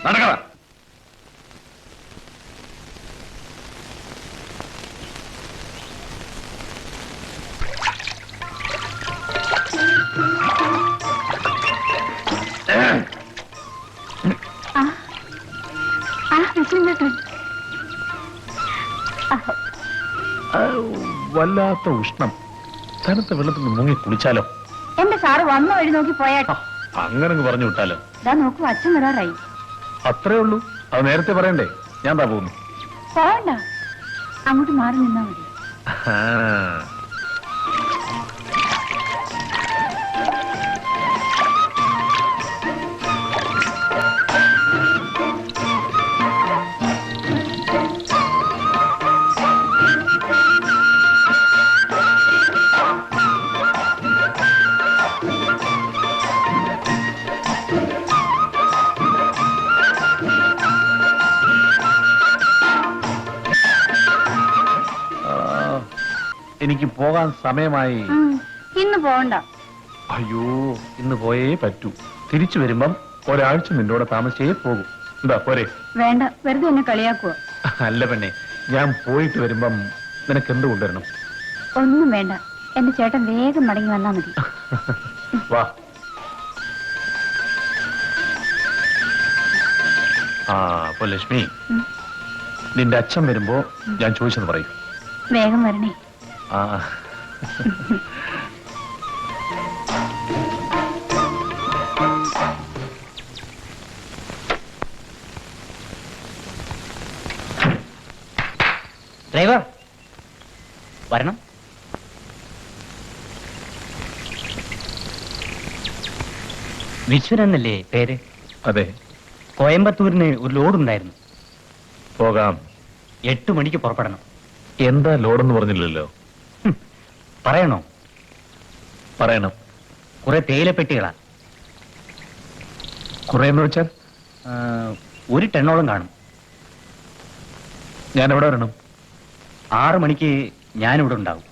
നടക്കണ. വല്ലാത്ത ഉഷ്ണം. തണുത്ത വെള്ളത്തിൽ നിന്ന് മുങ്ങി കുളിച്ചാലോ? എന്റെ സാറ് വന്ന വഴി നോക്കി പോയാട്ടോ. അങ്ങനെ പറഞ്ഞു വിട്ടാലോ? ഇതാ നോക്കൂ, അച്ഛൻ വരാറായി. അത്രേ ഉള്ളൂ. അത് നേരത്തെ പറയണ്ടേ? ഞാൻ താ പോകുന്നു. പോവണ്ട, അങ്ങോട്ട് മാറി നിന്നാ മതി. എനിക്ക് പോകാൻ സമയമായി. ഇന്ന് പോവണ്ട. അയ്യോ, ഇന്ന് പോയേ പറ്റൂ. തിരിച്ചു വരുമ്പം ഒരാഴ്ച നിന്നോട് താമസിച്ചേ പോകും. എന്താ പോരെ? വേണ്ട, വെറുതെ എന്നെ കളിയാക്കുക. അല്ല പെണ്ണെ, ഞാൻ പോയിട്ട് വരുമ്പം നിനക്ക് എന്ത് കൊണ്ടുവരണം? ഒന്നും വേണ്ട, എന്റെ ചേട്ടൻ വേഗം മടങ്ങി വന്നാ മതി. വാ. അപ്പൊ ലക്ഷ്മി, നിന്റെ അച്ഛൻ വരുമ്പോ ഞാൻ ചോദിച്ചെന്ന് പറയൂ. വേഗം വരണേ. ഡ്രൈവർ വരണം. വിശ്വൻ എന്നല്ലേ പേര്? അതെ. കോയമ്പത്തൂരിന് ഒരു ലോഡുണ്ടായിരുന്നു. പോകാം. 8 മണിക്ക് പുറപ്പെടണം. എന്താ ലോഡെന്ന് പറഞ്ഞില്ലല്ലോ. പറയണോ? പറയണം. കുറെ തേയിലപ്പെട്ടികളാ. കുറെ എന്ന് വെച്ചാൽ? 1 ടണ്ണോളം കാണും. ഞാൻ എവിടെ വരണം? 6 മണിക്ക് ഞാനിവിടെ ഉണ്ടാവും.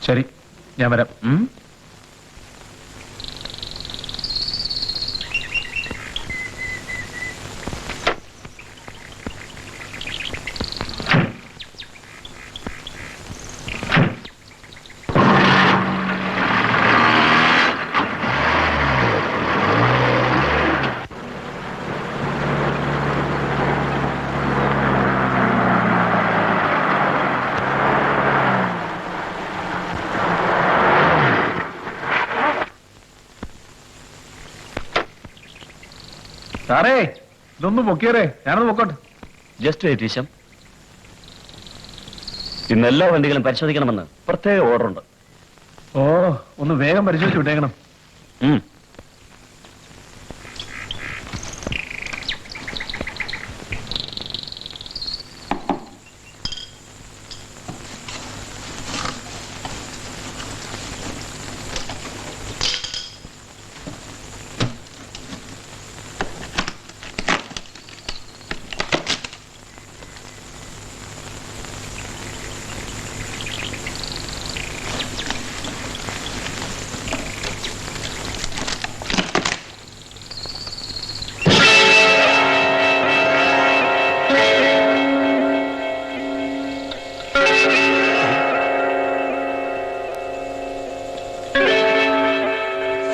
ശരി, ഞാൻ വരാം. സാറേ, ഇതൊന്ന് പൊക്കിയറേ, ഞാനൊന്ന് പൊക്കോട്ടെ. ജസ്റ്റ് വെയിറ്റ് വിശം. ഇന്ന് എല്ലാ വണ്ടികളും പരിശോധിക്കണമെന്ന് പ്രത്യേക ഓർഡർ ഉണ്ട്. ഓ, ഒന്ന് വേഗം പരിശോധിച്ച് വിട്ടേക്കണം.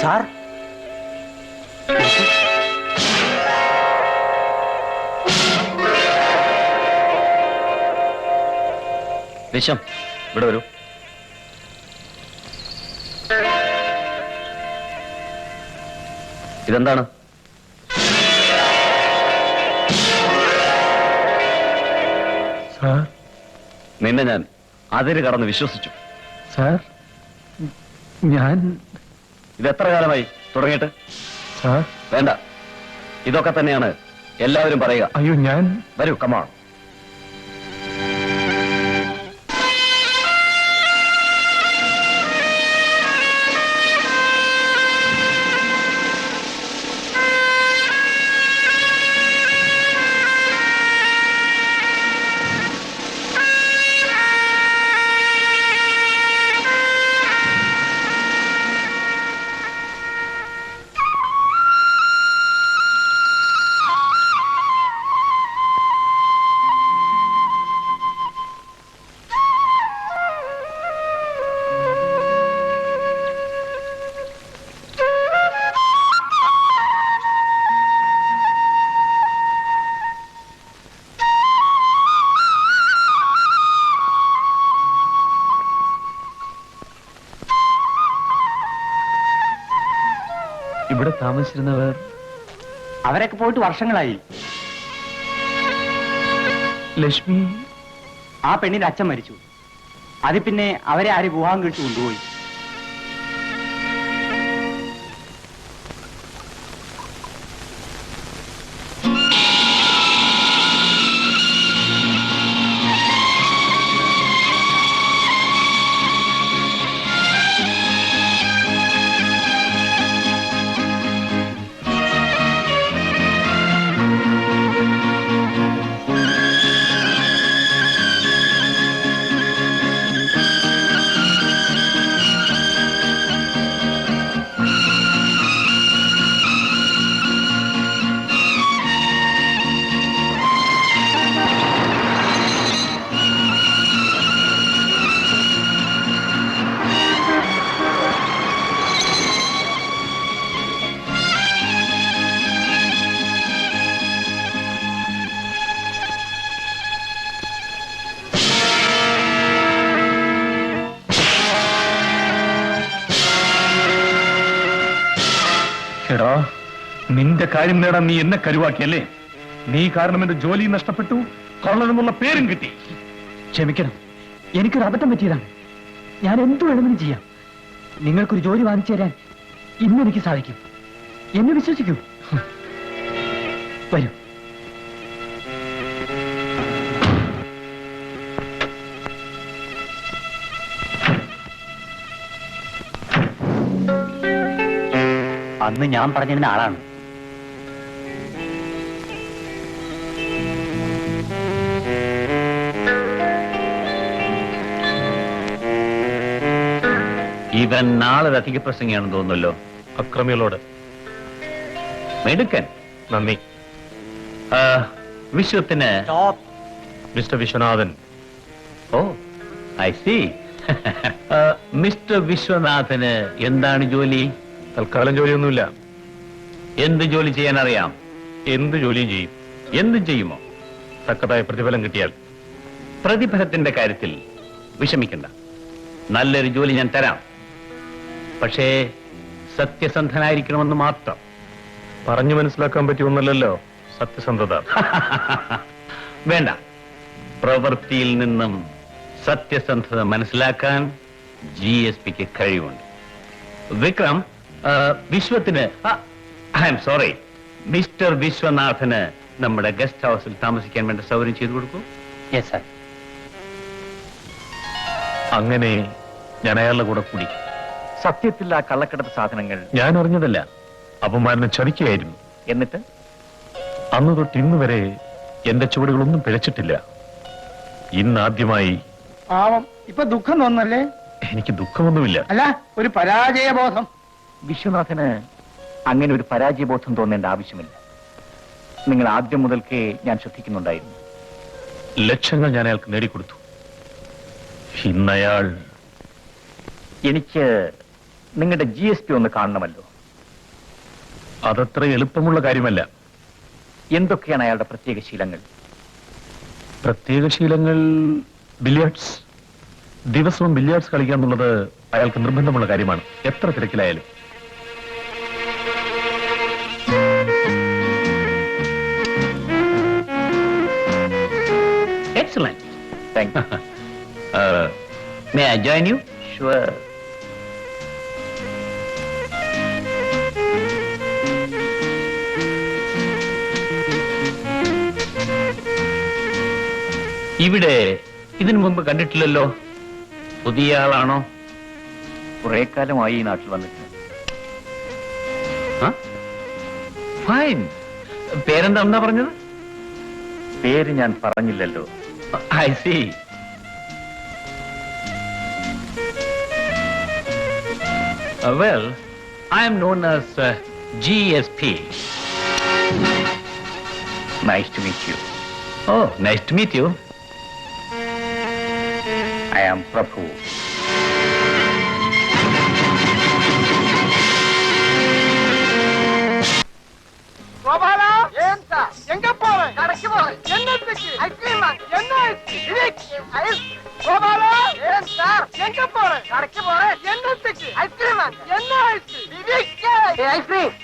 സാർ, വിശം ഇവിടെ വരൂ. ഇതെന്താണ്? സാർ, നിന്നെ ഞാൻ അതിര് കടന്ന് വിശ്വസിച്ചു. സാർ, ഞാൻ ഇത് എത്ര കാലമായി തുടങ്ങിയിട്ട്? സാർ, വേണ്ട, ഇതൊക്കെ തന്നെയാണ് എല്ലാവരും പറയുക. അയ്യോ, ഞാൻ വരൂ, കമാൺ. ഇവിടെ താമസിച്ചിരുന്നവർ അവരൊക്കെ പോയിട്ട് വർഷങ്ങളായി. ലക്ഷ്മി ആ പെണ്ണിന്റെ അച്ഛൻ മരിച്ചു. അത് പിന്നെ അവരെ ആര് വിവാഹം കഴിച്ചു കൊണ്ടുപോയി. എടാ, നിന്റെ കാര്യം നേടാൻ നീ എന്നെ കരുവാക്കിയല്ലേ? നീ കാരണം എന്റെ ജോലി നഷ്ടപ്പെട്ടു, കൊള്ളനെന്നുള്ള പേരും കിട്ടി. ക്ഷമിക്കണം, എനിക്കൊരു അബദ്ധം പറ്റിയതാണ്. ഞാൻ എന്തു വേണമെങ്കിലും ചെയ്യാം. നിങ്ങൾക്കൊരു ജോലി വാങ്ങിച്ചു തരാൻ ഇന്ന് എനിക്ക് സാധിക്കും. എന്നെ വിശ്വസിക്കൂ. വരൂ. അന്ന് ഞാൻ പറഞ്ഞതിന് ആളാണ്. ഇവൻ നാളെ അധിക പ്രസംഗിയാണെന്ന് തോന്നുന്നല്ലോ. അക്രമികളോട് മെടുക്കൻ. നന്ദി. വിശ്വത്തിന് mister Viswanathan. Oh, I see. Mister വിശ്വനാഥന് എന്താണ് ജോലി? തൽക്കാലം ജോലിയൊന്നുമില്ല. എന്ത് ജോലി ചെയ്യാൻ അറിയാം? എന്ത് ജോലിയും ചെയ്യും. എന്ത് ചെയ്യുമോ? തക്കതായ പ്രതിഫലം കിട്ടിയാൽ. പ്രതിഫലത്തിന്റെ കാര്യത്തിൽ വിഷമിക്കണ്ട. നല്ലൊരു ജോലി ഞാൻ തരാം. പക്ഷേ സത്യസന്ധനായിരിക്കണമെന്ന് മാത്രം. പറഞ്ഞു മനസ്സിലാക്കാൻ പറ്റിയ ഒന്നല്ലല്ലോ സത്യസന്ധത. വേണ്ട, പ്രവൃത്തിയിൽ നിന്നും സത്യസന്ധത മനസ്സിലാക്കാൻ GSPക്ക് കഴിവുണ്ട്. വിക്രം, വിശ്വത്തിന്, ഐ എം സോറി, മിസ്റ്റർ വിശ്വനാഥന് നമ്മുടെ ഗസ്റ്റ് ഹൗസിൽ താമസിക്കാൻ വേണ്ട സൗകര്യം ചെയ്തു കൊടുക്കൂ. Yes sir. അങ്ങനെ ഞാൻ അയാളുടെ കൂടെ കൂടി. സത്യത്തിൽ ആ കള്ളക്കടത്ത് സാധനങ്ങൾ ഞാൻ അറിഞ്ഞതല്ല, അപമാനം ചതിക്കുകയായിരുന്നു. എന്നിട്ട് അന്ന് തൊട്ട് ഇന്ന് വരെ എന്റെ ചുവടുകളൊന്നും പിഴച്ചിട്ടില്ല. ഇന്നാദ്യമായി. പാവം, ഇപ്പൊ ദുഃഖം തോന്നല്ലേ? എനിക്ക് ദുഃഖമൊന്നുമില്ല. അല്ല, ഒരു പരാജയബോധം. വിശ്വനാഥന് അങ്ങനെ ഒരു പരാജയബോധം തോന്നേണ്ട ആവശ്യമില്ല. നിങ്ങൾ ആദ്യം മുതൽക്കേ ഞാൻ ശ്രദ്ധിക്കുന്നുണ്ടായിരുന്നു. ലക്ഷങ്ങൾ ഞാൻ അയാൾക്ക് നേടിക്കൊടുത്തു. ഇന്നയാൾ. എനിക്ക് നിങ്ങളുടെ GSP ഒന്ന് കാണണമല്ലോ. അതത്ര എളുപ്പമുള്ള കാര്യമല്ല. എന്തൊക്കെയാണ് അയാളുടെ പ്രത്യേക ശീലങ്ങൾ? പ്രത്യേക ശീലങ്ങൾ ബില്യാർഡ്സ്. ദിവസവും ബില്യാർഡ്സ് കളിക്കുക എന്നുള്ളത് അയാൾക്ക് നിർബന്ധമുള്ള കാര്യമാണ്, എത്ര തിരക്കിലായാലും. Excellent. Thank you. May I join you? Sure. ഇവിടെ ഇതിനു മുമ്പ് കണ്ടിട്ടില്ലല്ലോ. പുതിയ ആളാണോ? കുറെ കാലമായി ഈ നാട്ടിൽ വന്നിട്ട്. ഫൈൻ. പേരെന്താ പറഞ്ഞത്? പേര് ഞാൻ പറഞ്ഞില്ലല്ലോ. I C. Well, I am known as GSP. Nice to meet you. Oh, nice to meet you. I am Prabhu. Gopala, ஏன் சார் எங்க போற? கடைக்கு போறேன். என்னத்துக்கு? ஐஸ்கிரீம் என்ன ஐஸ்? கோபாலா, ஏன் சார் எங்க போற? கடைக்கு போறேன். என்னத்துக்கு? ஐஸ்கிரீம் என்ன ஐஸ்? ஐஸ்கிரீம்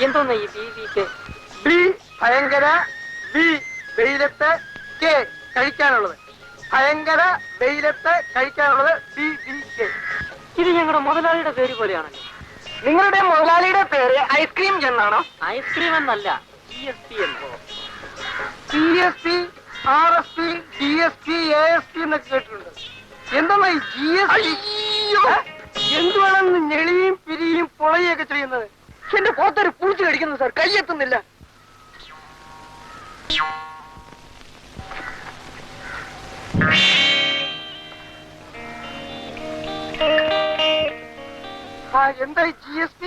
എന്തോന്നാ ഈ BBK? ബി ഭയങ്കര, ബി വെയിലത്ത്, കെ കഴിക്കാനുള്ളത്. ഭയങ്കര വെയിലത്ത് കഴിക്കാനുള്ളത് BBK. ഇത് ഞങ്ങളുടെ മുതലാളിയുടെ പേര് പോലെയാണല്ലോ. നിങ്ങളുടെ മുതലാളിയുടെ പേര് ഐസ്ക്രീം എന്നാണോ? ഐസ്ക്രീം എന്നല്ല, GSP എന്നോ. CSP, RSP, DSP, ASP എന്നൊക്കെ കേട്ടിട്ടുണ്ട്. എന്താണ് ഈ GSP? എന്തുവാണെന്ന് ഞെളിയും പിരിയും പൊളയൊക്കെ ചെയ്യുന്നത്? എന്റെ പുറത്തൊരു പൂച്ച കടിക്കുന്നു സാർ, കൈയെത്തുന്നില്ല. എന്താ GSP?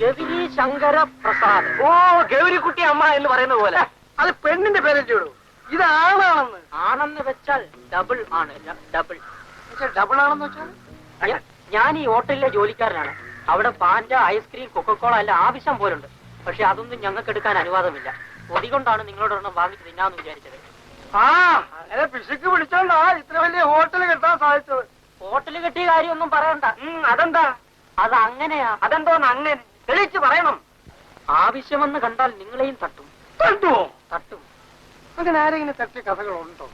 ഗൗരി ശങ്കര പ്രസാദ്. ഓ, ഗൗരിക്കുട്ടി അമ്മ എന്ന് പറയുന്ന പോലെ. അത് പെണ്ണിന്റെ പേരല്ലേ ഉള്ളൂ, ഇത് ആണാണെന്ന്. ആണെന്ന് വെച്ചാൽ ഡബിൾ ആണ്, ഡബിൾ. ഡബിൾ ആണെന്ന് വെച്ചാൽ ഞാൻ ഈ ഹോട്ടലിലെ ജോലിക്കാരനാണ്. അവിടെ പാൻഡ, ഐസ്ക്രീം, കൊക്കക്കോള എല്ലാം ആവശ്യം പോലുണ്ട്. പക്ഷെ അതൊന്നും ഞങ്ങൾക്ക് എടുക്കാൻ അനുവാദമില്ല. കൊതികൊണ്ടാണ് നിങ്ങളോടൊന്നും വാങ്ങിച്ച് തിന്നാന്ന് വിചാരിച്ചത്. ആ, അങ്ങനെ പിശുക്ക് പിടിച്ചോണ്ടാ ഇത്ര വലിയ ഹോട്ടൽ കെട്ടാൻ സാധിച്ചത്. ഹോട്ടൽ കെട്ടിയ കാര്യമൊന്നും പറയണ്ട. അതെന്താ? അത് അങ്ങനെയാ. അതെന്തോന്ന് അങ്ങനെ തെളിയിച്ച് പറയണം. ആവശ്യമെന്ന് കണ്ടാൽ നിങ്ങളെയും തട്ടും. തട്ടുവോ? തട്ടും. അങ്ങനെ ആരെങ്കിലും തട്ടിയ കഥകളുണ്ടോ?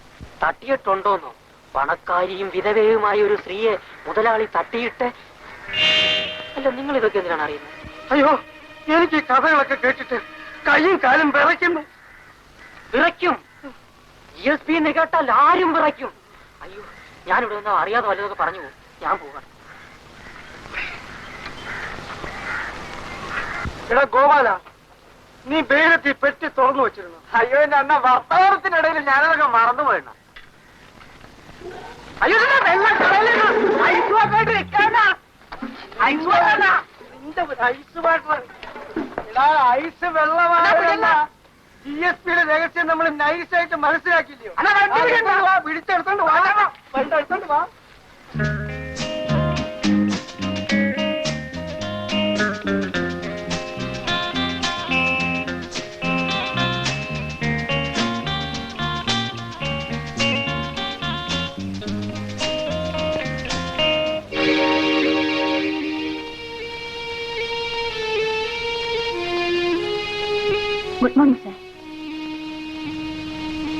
തട്ടിയിട്ടുണ്ടോന്നോ? പണക്കാരിയും വിധവയുമായ ഒരു സ്ത്രീയെ മുതലാളി തട്ടിയിട്ട്. അല്ല, നിങ്ങൾ ഇതൊക്കെ എന്തിനാണ് അറിയുന്നത്? അയ്യോ, എനിക്ക് ഈ കഥകളൊക്കെ കേട്ടിട്ട് കൈയും കാലും വിറയ്ക്കുന്നു. വിറയ്ക്കും? GSP എന്ന് കേട്ടാൽ ആരും വിറയ്ക്കും. അയ്യോ, ഞാനിവിടെ നിന്ന് അറിയാതെ വല്ലതൊക്കെ പറഞ്ഞു പോകും. ഞാൻ പോകണം. എടാ ഗോപാല, നീ വേഗത്തിൽ പെട്ടി തുറന്നു വെച്ചിരുന്നു. അയ്യോ, എന്റെ അണ്ണ വർത്തമാനത്തിനിടയിൽ ഞാനതൊക്കെ മറന്നുപോയിണ. അയ്യോ, വെള്ളം ഐസ് വാട്ടർ വെക്കാനാ. Ice water, ice water. എടാ, ഐസ് വെള്ളമാണ്. GSPയുടെ രഹസ്യം നമ്മൾ നൈസായിട്ട് മനസ്സിലാക്കില്ലയോ? പിടിച്ചെടുത്തോണ്ട് വാ, എടുത്തോണ്ട് വാ. Good morning sir.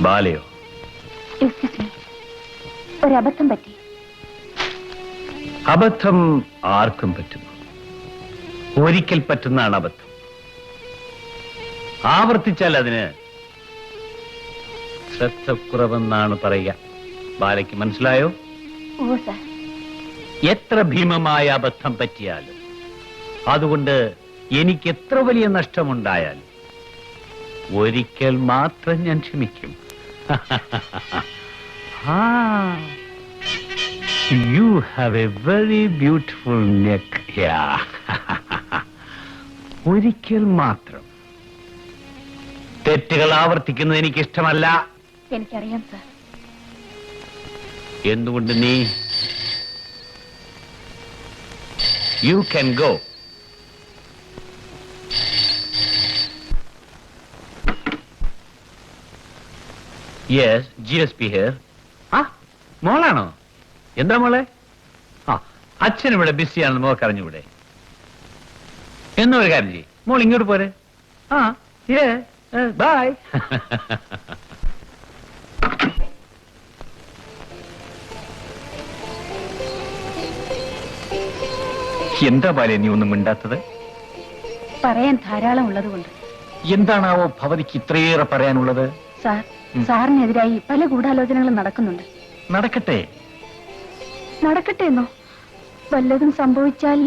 ബാലയോ? എക്സ്ക്യൂസ് മീ, ഒരബദ്ധം പറ്റി. അബദ്ധം ആർക്കും പറ്റുന്നു. ഒരിക്കൽ പറ്റുന്നതാണ് അബദ്ധം. ആവർത്തിച്ചാൽ അതിന് ശ്രദ്ധക്കുറവെന്നാണ് പറയുക. ബാലയ്ക്ക് മനസ്സിലായോ? ഓ സാർ. എത്ര ഭീമമായ അബദ്ധം പറ്റിയാലും, അതുകൊണ്ട് എനിക്ക് എത്ര വലിയ നഷ്ടമുണ്ടായാലും ഒരിക്കൽ മാത്രം ഞാൻ ക്ഷമിക്കും. You have a very beautiful neck. Yeah. ഒരിക്കൽ മാത്രം. തെറ്റുകൾ ആവർത്തിക്കുന്നത് എനിക്ക് ഇഷ്ടമല്ല. എനിക്കറിയാം സാർ. എന്തുകൊണ്ട് നീ? You can go. Yes, GSP here. ആ, മോളാണോ? എന്താ മോളെ? ആ, അച്ഛൻ ഇവിടെ ബിസിയാണെന്ന് മോൾക്ക് അറിഞ്ഞൂടെ? എന്നൊരു കാര്യം ചെയ്യ്, മോൾ ഇങ്ങോട്ട് പോരെ. ആ, ബൈ. എന്താ ബാലേ നീ ഒന്നും മിണ്ടാത്തത്? പറയാൻ ധാരാളം ഉള്ളതുകൊണ്ട്. എന്താണാവോ ഭവതിക്ക് ഇത്രയേറെ പറയാനുള്ളത്? സാർ, സാറിനെതിരായി പല ഗൂഢാലോചനകളും നടക്കുന്നുണ്ട്. നടക്കട്ടെ. നടക്കട്ടെ എന്നോ? വല്ലതും സംഭവിച്ചാൽ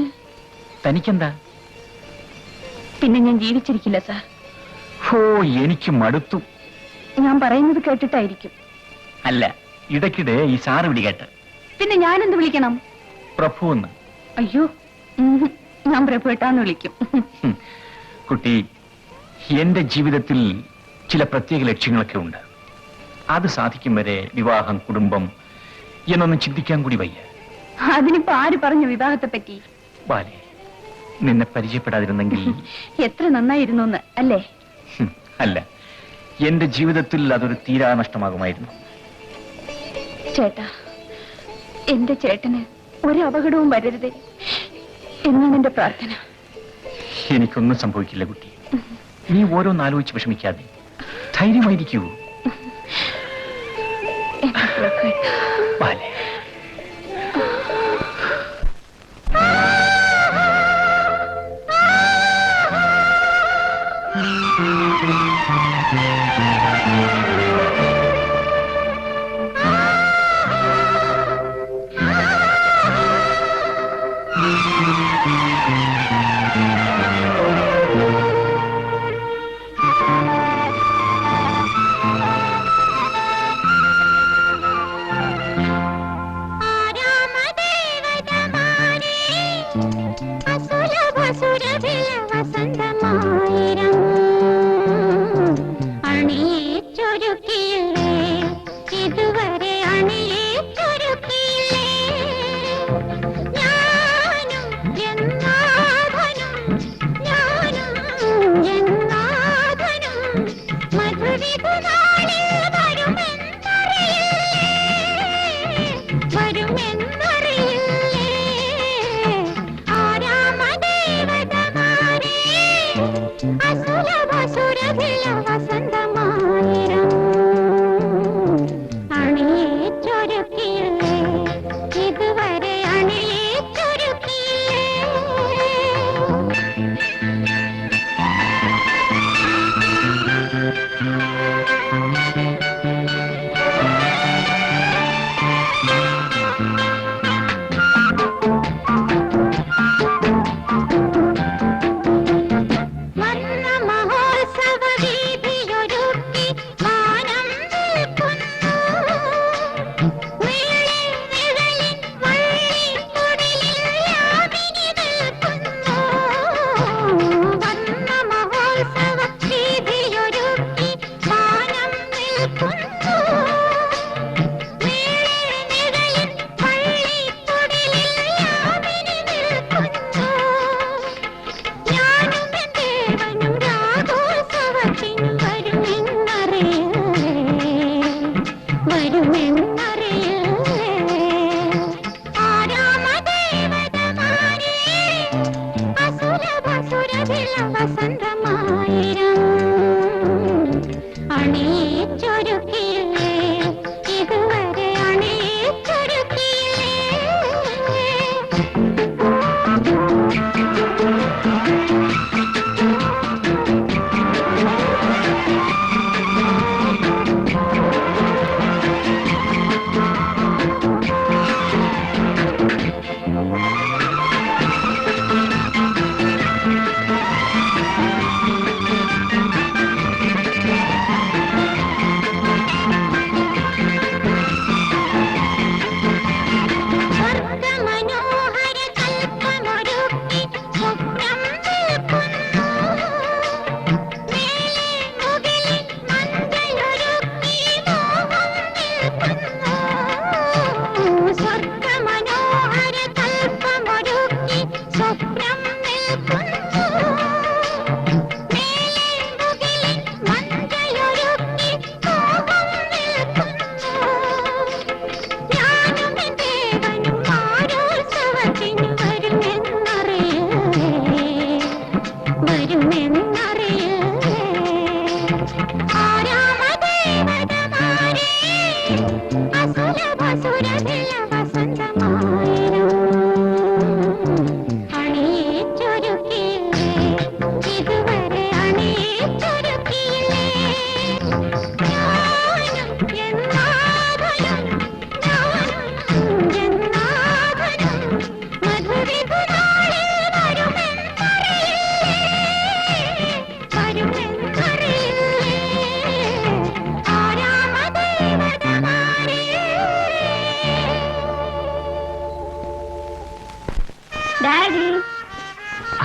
തനിക്കെന്താ? പിന്നെ ഞാൻ ജീവിച്ചിരിക്കില്ല സാർ. ഓ, എനിക്ക് മടുത്തു. ഞാൻ പറയുന്നത് കേട്ടിട്ടായിരിക്കും. അല്ല, ഇടയ്ക്കിടെ ഈ സാറ് വിളി കേട്ട്. പിന്നെ ഞാനെന്ത് വിളിക്കണം? പ്രഭു എന്ന്. അയ്യോ, ഞാൻ പ്രഭുട്ടാന്ന് വിളിക്കും. കുട്ടി, എന്റെ ജീവിതത്തിൽ ചില പ്രത്യേക ലക്ഷ്യങ്ങളൊക്കെ ഉണ്ട്. അത് സാധിക്കും വരെ വിവാഹം, കുടുംബം എന്നൊന്നും ചിന്തിക്കാൻ കൂടി വയ്യ. അതിനിപ്പോ ആര് പറഞ്ഞു വിവാഹത്തെ പറ്റി? ബാലേ, നിന്നെ പരിചയപ്പെടാതിരുന്നെങ്കിൽ എത്ര നന്നായിരുന്നു അല്ലേ? അല്ല, എന്റെ ജീവിതത്തിൽ അതൊരു തീരാ നഷ്ടമാകുമായിരുന്നു. ചേട്ടാ, എന്റെ ചേട്ടന് ഒരു അപകടവും വരരുതേ എന്നാണ് എന്റെ പ്രാർത്ഥന. എനിക്കൊന്നും സംഭവിക്കില്ല കുട്ടി. നീ ഓരോന്നാലോചിച്ച് വിഷമിക്കാതെ ധൈര്യമായിരിക്കൂ. ബാലെ.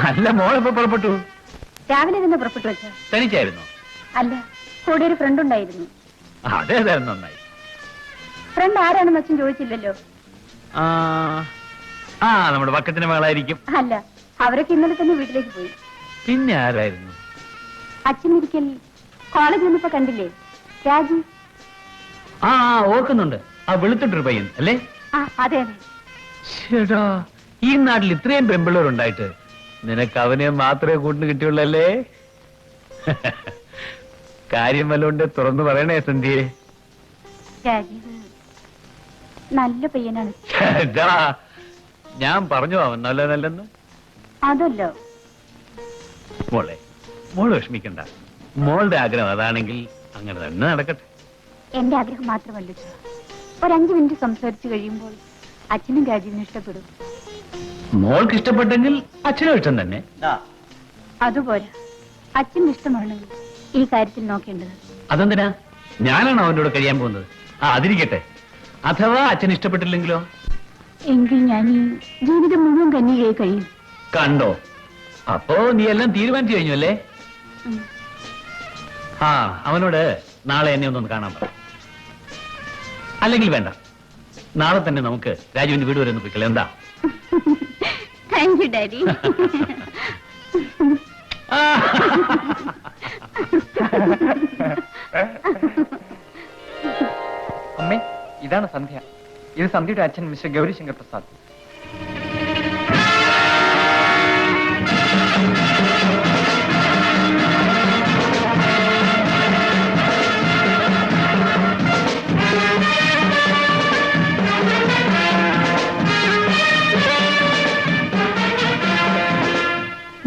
അല്ല, മോളിപ്പോ പുറപ്പെട്ടു? രാവിലെ തന്നെ പുറപ്പെട്ടു വെച്ചോ? തനിച്ചായിരുന്നു? അല്ല, കൂടെ ഒരു ഫ്രണ്ട് ഉണ്ടായിരുന്നു. അതേതായിരുന്നു? നന്നായി. ഫ്രണ്ട് ആരാണെന്ന് അച്ഛൻ ചോദിച്ചില്ലല്ലോ. നമ്മുടെ പക്കത്തിന്റെ മകളായിരിക്കും. അല്ല, അവരൊക്കെ ഇന്നലെ തന്നെ വീട്ടിലേക്ക് പോയി. പിന്നെ ആരായിരുന്നു? അച്ഛൻ ഒരിക്കൽ കോളേജിൽ നിന്നിപ്പോ കണ്ടില്ലേ, രാജി. ഓർക്കുന്നുണ്ട്. ആ വെളുത്തിട്ടൊരു പയ്യൻ അല്ലേ? അതെ അതെ. ചേട്ടാ, ഈ നാട്ടിൽ ഇത്രയും പെമ്പിള്ളേരുണ്ടായിട്ട് നിനക്ക് അവനെ മാത്രമേ കൂട്ടിന് കിട്ടിയുള്ളല്ലേ? കാര്യം വല്ലോണ്ട് തുറന്നു പറയണേ സന്ധ്യയെ. രാജീവ് നല്ല പയ്യനാണ്. ദാ, ഞാൻ പറഞ്ഞു അവൻ നല്ലതല്ലെന്ന്. അതല്ലോ മോളെ, മോള് വിഷമിക്കണ്ട. മോളുടെ ആഗ്രഹം അതാണെങ്കിൽ അങ്ങനെ തന്നെ നടക്കട്ടെ. എന്റെ ആഗ്രഹം മാത്രമല്ല, ഒരു 5 മിനിറ്റ് സംസാരിച്ചു കഴിയുമ്പോൾ അച്ഛനും രാജീവിനും ഇഷ്ടപ്പെടും. മോൾക്ക് ഇഷ്ടപ്പെട്ടെങ്കിൽ അച്ഛനും ഇഷ്ടം തന്നെ. അതുപോലെ അച്ഛന് ഇഷ്ടമാണെങ്കിൽ ഈ കാര്യത്തിൽ നോക്കേണ്ടത്. അതെന്തിനാ? ഞാനാണ് അവൻ്റെ കൂടെ കഴിയാൻ പോകുന്നത്. അതിരിക്കട്ടെ. അഥവാ അച്ഛൻ ഇഷ്ടപ്പെട്ടില്ലെങ്കിലോ? എങ്കിൽ ഞാൻ ഈ ജീവിതം മുഴുവൻ കന്യകയായി കഴിയും. കണ്ടോ, അപ്പോ നീ എല്ലാം തീരുമാനിച്ചു കഴിഞ്ഞു അല്ലേ? അവനോട് നാളെ എന്നെ ഒന്നൊന്ന് കാണാൻ പറ. അല്ലെങ്കിൽ വേണ്ട, നാളെ തന്നെ നമുക്ക് രാജുവിന്റെ വീട് വരെ ഒന്ന് പോയിക്കളെ. എന്താ? Thank you daddy. അമ്മേ, ഇതാണ് സന്ധ്യ. ഇത് സന്ധ്യയുടെ അച്ഛൻ മിസ്റ്റർ ഗൗരിശങ്കർ പ്രസാദ്.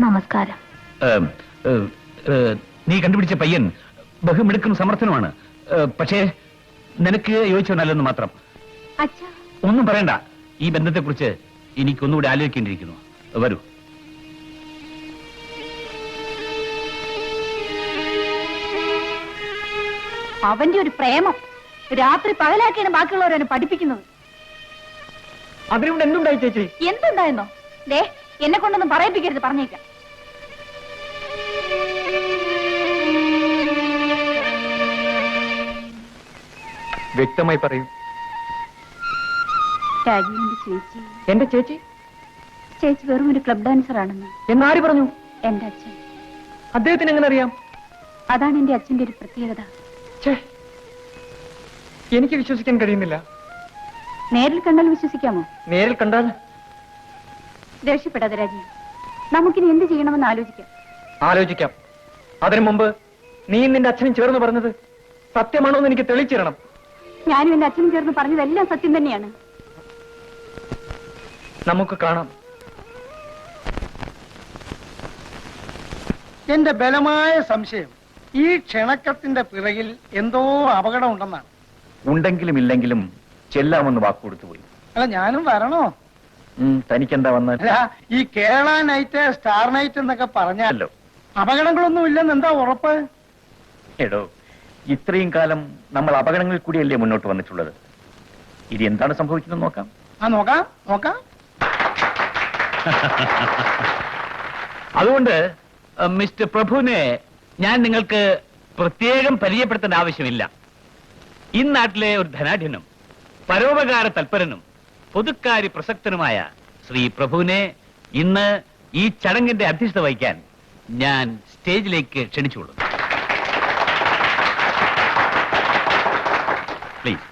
നമസ്കാരം. നീ കണ്ടുപിടിച്ച പയ്യൻ ബഹുമിടുക്കും സമർത്ഥനുമാണ്. പക്ഷേ നിനക്ക് യോജിച്ചവനല്ലെന്ന് മാത്രം. അച്ഛാ, ഒന്നും പറയണ്ട. ഈ ബന്ധത്തെക്കുറിച്ച് എനിക്കൊന്നുകൂടി ആലോചിക്കേണ്ടിയിരിക്കുന്നു. വരൂ. അവന്റെ ഒരു പ്രേമം രാത്രി പകലാക്കിയാണ് ബാക്കിയുള്ളവരെ പഠിപ്പിക്കുന്നത്. അതിനുകൊണ്ട് എന്തുണ്ടായി ചേച്ചി? എന്തുണ്ടായെന്നോ? ദേ, എന്നെ കൊണ്ടൊന്നും പറയിപ്പിക്കരുത്, പറഞ്ഞേക്കാം. വ്യക്തമായി പറയൂ. രാജീവിന്റെ ചേച്ചി. എന്റെ ചേച്ചി? ചേച്ചി വെറും ഒരു ക്ലബ് ഡാൻസർ ആണെന്ന്. എന്നാര് പറഞ്ഞു? എന്റെ അച്ഛൻ. അദ്ദേഹത്തിന് എങ്ങനെ അറിയാം? അതാണ് എന്റെ അച്ഛന്റെ ഒരു പ്രത്യേകത. എനിക്ക് വിശ്വസിക്കാൻ കഴിയുന്നില്ല. നേരിൽ കണ്ടാൽ വിശ്വസിക്കാമോ? നേരിൽ കണ്ടാൽ? ദേഷ്യപ്പെടാതെ രാജീവ്, നമുക്കിനി എന്ത് ചെയ്യണമെന്ന് ആലോചിക്കാം. ആലോചിക്കാം. അതിനു മുമ്പ് നീ നിന്റെ അച്ഛനും ചേർന്ന് പറഞ്ഞത് സത്യമാണോ എന്ന് എനിക്ക് തെളിയിച്ചിരണം. ഞാനും എന്റെ അച്ഛനും ചേർന്ന് പറഞ്ഞതെല്ലാം സത്യം തന്നെയാണ്. നമുക്ക് കാണാം. എന്റെ ബലമായ സംശയം ഈ ക്ഷണക്കത്തിന്റെ പിറകിൽ എന്തോ അപകടം ഉണ്ടെന്നാണ്. ഉണ്ടെങ്കിലും ഇല്ലെങ്കിലും ചെല്ലാമെന്ന് വാക്കുകൊടുത്തു പോയി. അല്ല, ഞാനും വരണോ? തനിക്കെന്താ വന്നാൽ? അല്ല, ഈ കേരള നൈറ്റ്, സ്റ്റാർ നൈറ്റ് എന്നൊക്കെ പറഞ്ഞാലോ അപകടങ്ങളൊന്നും ഇല്ലെന്ന് എന്താ ഉറപ്പ്? എടോ, ഇത്രയും കാലം നമ്മൾ അപകടങ്ങളിൽ കൂടിയല്ലേ മുന്നോട്ട് വന്നിട്ടുള്ളത്. ഇനി എന്താണ് സംഭവിക്കുന്നത് നോക്കാം. നോക്കാം നോക്കാം. അതുകൊണ്ട് മിസ്റ്റർ പ്രഭുവിനെ ഞാൻ നിങ്ങൾക്ക് പ്രത്യേകം പരിചയപ്പെടുത്തേണ്ട ആവശ്യമില്ല. ഈ നാട്ടിലെ ഒരു ധനാഢ്യനും പരോപകാര തൽപരനും പൊതുക്കാര്യ പ്രസക്തനുമായ ശ്രീ പ്രഭുവിനെ ഇന്ന് ഈ ചടങ്ങിന്റെ അധ്യക്ഷത വഹിക്കാൻ ഞാൻ സ്റ്റേജിലേക്ക് ക്ഷണിച്ചുകൊള്ളുന്നു. പ്ലീസ്.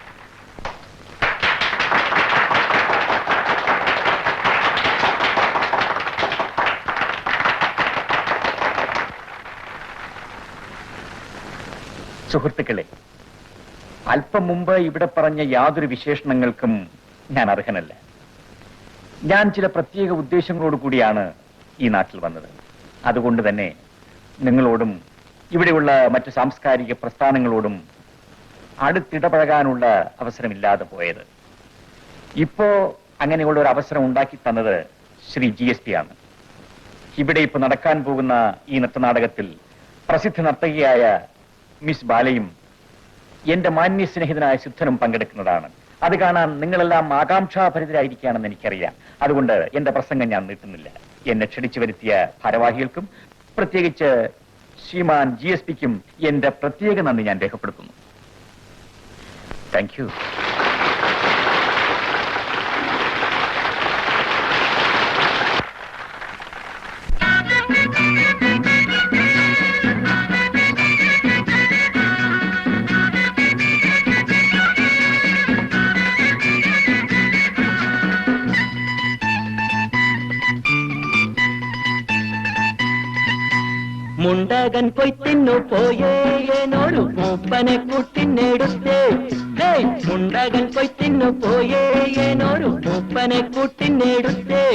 സുഹൃത്തുക്കളെ, അല്പം മുമ്പ് ഇവിടെ പറഞ്ഞ യാതൊരു വിശേഷണങ്ങൾക്കും ഞാൻ അർഹനല്ല. ഞാൻ ചില പ്രത്യേക ഉദ്ദേശങ്ങളോട് കൂടിയാണ് ഈ നാട്ടിൽ വന്നത്. അതുകൊണ്ട് തന്നെ നിങ്ങളോടും ഇവിടെയുള്ള മറ്റു സാംസ്കാരിക പ്രസ്ഥാനങ്ങളോടും അടുത്തിടപഴകാനുള്ള അവസരമില്ലാതെ പോയത്. ഇപ്പോ അങ്ങനെയുള്ള ഒരു അവസരം ഉണ്ടാക്കി തന്നത് ശ്രീ GSP ആണ്. ഇവിടെ ഇപ്പൊ നടക്കാൻ പോകുന്ന ഈ നൃത്തനാടകത്തിൽ പ്രസിദ്ധ നർത്തകിയായ മിസ് ബാലയും എന്റെ മാന്യ സ്നേഹിതനായ സിദ്ധനും പങ്കെടുക്കുന്നതാണ്. അത് കാണാൻ നിങ്ങളെല്ലാം ആകാംക്ഷാഭരിതരായിരിക്കുകയാണെന്ന് എനിക്കറിയാം. അതുകൊണ്ട് എന്റെ പ്രസംഗം ഞാൻ നീട്ടുന്നില്ല. എന്നെ ക്ഷണിച്ചു വരുത്തിയ ഭാരവാഹികൾക്കും പ്രത്യേകിച്ച് ശ്രീമാൻ GSPക്കും എന്റെ പ്രത്യേക നന്ദി ഞാൻ രേഖപ്പെടുത്തുന്നു. Thank you. മുണ്ടകൻ കൊയ്ത്തിന്നു പോയേനൊരു മൂപ്പനെ കൂട്ടിനെടുത്തേ മുണ്ടകൻ കൊയ്ത്തിന്നു പോയേനൊരു മൂപ്പനെ കൂട്ടിനെടുത്തേ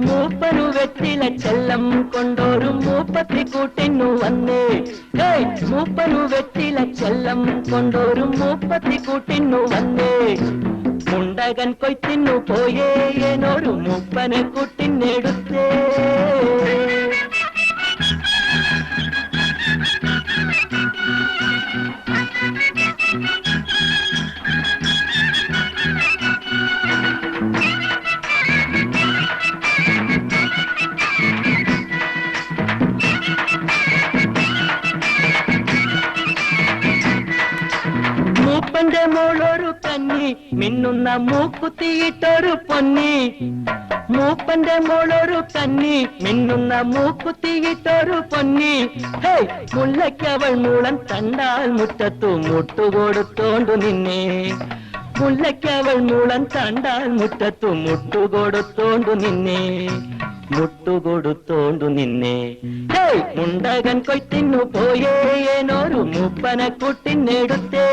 മൂപ്പനു വെറ്റില ചെല്ലം കൊണ്ടൊരു മൂപ്പത്തി കൂട്ടിന്നു വന്നേ മൂപ്പനു വെറ്റില ചെല്ലം കൊണ്ടൊരു മൂപ്പത്തി കൂട്ടിന്നു വന്നേ മുണ്ടകൻ കൊയ്ത്തിന്നു പോയേനൊരു മൂപ്പനെ കൂട്ടിനെടുത്തേ മൂപ്പന്റെ മോളൊരു കന്നി മിന്നുന്ന മൂക്കുത്തിയിട്ടൊരു പൊന്നി മൂപ്പന്റെ മോളൊരു കന്നി മിന്നുന്ന മൂക്കുത്തിയിട്ടൊരു പൊന്നി മുല്ലയ്ക്കവൾ മൂളം കണ്ടാൽ മുറ്റത്തു മുട്ടുകൊടുത്തോണ്ടു നിന്നെ മുല്ലയ്ക്കവൾ മൂളം കണ്ടാൽ മുറ്റത്തു മുട്ടുകൊടുത്തോണ്ടു നിന്നെ മുട്ടുകൊടുത്തോണ്ടു നിന്നെ മുണ്ടകൻ കൊയ്ത്തിന്നു പോയേനൊരു മൂപ്പനെ കൂട്ടിനെടുത്തേ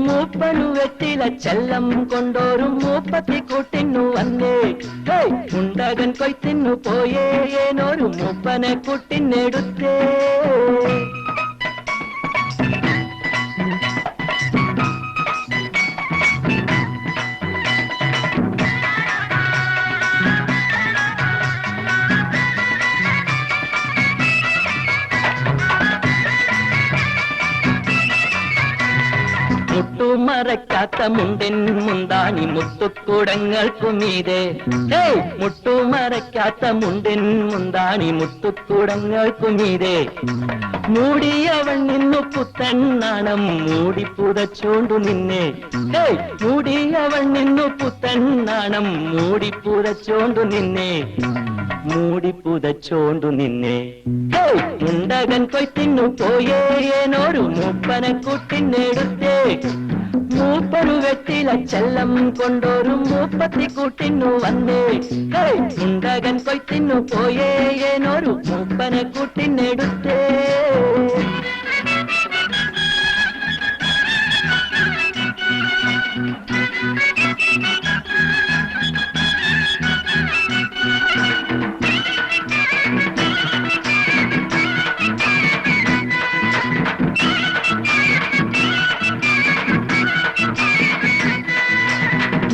മൂപ്പനു വെറ്റില ചെല്ലം കൊണ്ടൊരു മൂപ്പത്തി കൂട്ടിന്നു വന്നേ മുണ്ടകൻ കൊയ്ത്തിന്നു പോയേനൊരു മൂപ്പനെ കൂട്ടിനെടുത്തേ മുട്ടുമറക്കാത്ത മുണ്ടിൻ മുന്താണി മുത്തുക്കുടങ്ങൾക്കുമീതെ മുട്ടുമറക്കാത്ത മുണ്ടിൻ മുന്താണി മുത്തുക്കുടങ്ങൾക്കുമീതെ മൂടിയവൻ നിന്നു പുത്തൻ നാണം മൂടി പുതച്ചോണ്ടു നിന്നെ മൂടിയവൻ നിന്നു പുത്തൻ നാണം മൂടി പുതച്ചോണ്ടു നിന്നെ മൂടി പുതച്ചോണ്ടു നിന്നെ മുണ്ടകൻ കൊയ്ത്തിന്നു പോയേനൊരു മൂപ്പനെ കൂട്ടിനെടുത്തേ മൂപ്പരു വെറ്റില ചെല്ലം കൊണ്ടൊരു മൂപ്പത്തി കൂട്ടിന്നു വന്നേ മുണ്ടകൻ കൊയ്ത്തിന്നു പോയേനൊരു മൂപ്പനെ കൂട്ടിനെടുത്തേ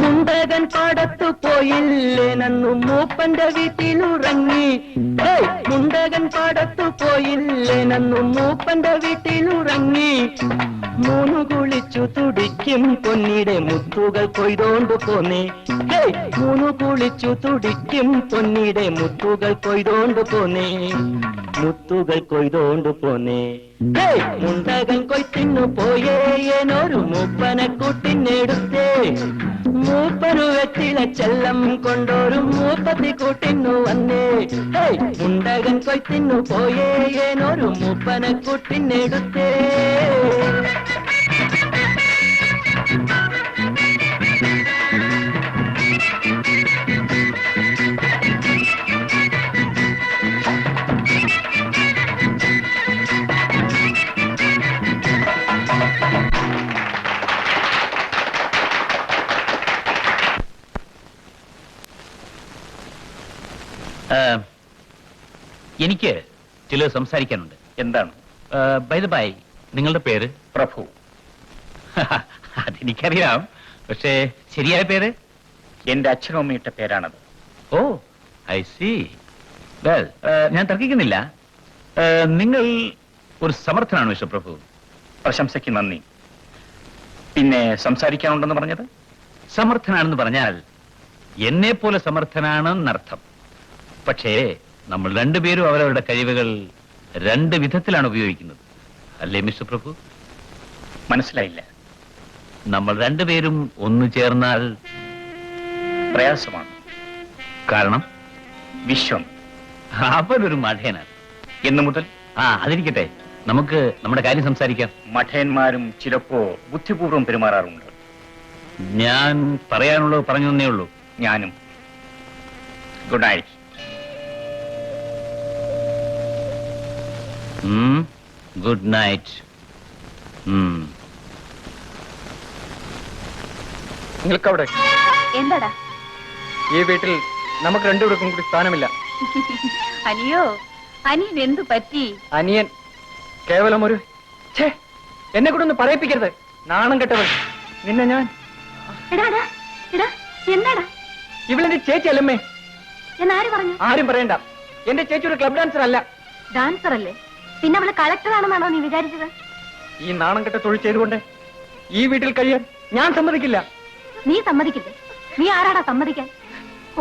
മുണ്ടകൻ പാടത്തു പോയില്ലേ നന്നു മൂപ്പന്റെ വീട്ടിലുറങ്ങി മുണ്ടകൻ പാടത്തു പോയില്ലേ നന്നു മൂപ്പന്റെ വീട്ടിലുറങ്ങി മൂന്നു കുളിച്ചു തുടിക്കും പൊന്നിടെ മുത്തുകൾ കൊയ്തോണ്ടു പോന്നേ മൂന്നു കുളിച്ചു തുടിക്കും പൊന്നിടെ മുത്തുകൾ കൊയ്തോണ്ടു പോന്നേ മുത്തുകൾ കൊയ്തോണ്ടു പോന്നേ മുണ്ടകൻ കൊയ്ത്തിന്നു പോയേനൊരു മൂപ്പനെ കൂട്ടിനെടുത്തേ മൂപ്പനു വെറ്റില ചെല്ലം കൊണ്ടൊരു മൂപ്പത്തി കൂട്ടിന്നു വന്നേ മുണ്ടകൻ കൊയ്ത്തിന്നു പോയേനൊരു മൂപ്പനെ കൂട്ടിനെടുത്തേ എനിക്ക് ചില സംസാരിക്കാനുണ്ട്. എന്താണ്? ബൈ ദ ബൈ, നിങ്ങളുടെ പേര്? പ്രഭു. അതെനിക്കറിയാം, പക്ഷേ ശരിയായ പേര്? എന്റെ അച്ഛനും അമ്മയിട്ട പേരാണത്. ഓ, ഐ സി. വെൽ, ഞാൻ തർക്കിക്കുന്നില്ല. നിങ്ങൾ ഒരു സമർത്ഥനാണ് മിസ്റ്റർ പ്രഭു. പ്രശംസയ്ക്ക് നന്ദി. പിന്നെ സംസാരിക്കാനുണ്ടെന്ന് പറഞ്ഞത്? സമർത്ഥനാണെന്ന് പറഞ്ഞാൽ എന്നെ പോലെ സമർത്ഥനാണെന്നർത്ഥം. പക്ഷേ നമ്മൾ രണ്ടുപേരും അവരവരുടെ കഴിവുകൾ രണ്ട് വിധത്തിലാണ് ഉപയോഗിക്കുന്നത്, അല്ലേ മിസ്റ്റർ പ്രഭു? മനസ്സിലായില്ല. നമ്മൾ രണ്ടുപേരും ഒന്നു ചേർന്നാൽ പ്രയാസമാണ്. കാരണം വിശ്വം അവനൊരു മഠേനാണ്. എന്നു മുതൽ? അതിരിക്കട്ടെ, നമുക്ക് നമ്മുടെ കാര്യം സംസാരിക്കാം. മഠേന്മാരും ചിലപ്പോ ബുദ്ധിപൂർവ്വം പെരുമാറാറുണ്ട്. ഞാൻ പറയാനുള്ളത് പറഞ്ഞു തന്നേ ഉള്ളൂ. ഞാനും. Good night. Good night. നിൽക്കവിടെ. എന്താടാ? ഈ വീട്ടിൽ നമുക്ക് രണ്ടുപേർക്കും കൂടി സ്ഥാനമില്ല. അനിയോ, അനിയൻ എന്തു പറ്റി? അനിയൻ കേവലം ഒരു എന്നെ കൂടെ ഒന്ന് പറയിപ്പിക്കരുത്. നാണം കെട്ടവൻ. നിന്നെ ഞാൻ എന്താടാ? ഇവളെന്റെ ചേച്ചി അല്ലമ്മേ. എന്നാര് പറഞ്ഞു? ആരും പറയണ്ട. എന്റെ ചേച്ചി ഒരു ക്ലബ് ഡാൻസർ അല്ല. ഡാൻസർ അല്ലേ? പിന്നെ അവള് കളക്ടറാണെന്നാണോ നീ വിചാരിച്ചത്? ഈ നാണം കെട്ട തൊഴിൽ ചെയ്തുകൊണ്ട് ഈ വീട്ടിൽ കഴിയാൻ ഞാൻ സമ്മതിക്കില്ല. നീ സമ്മതിക്കില്ലേ? നീ ആരാടാ സമ്മതിക്കാൻ?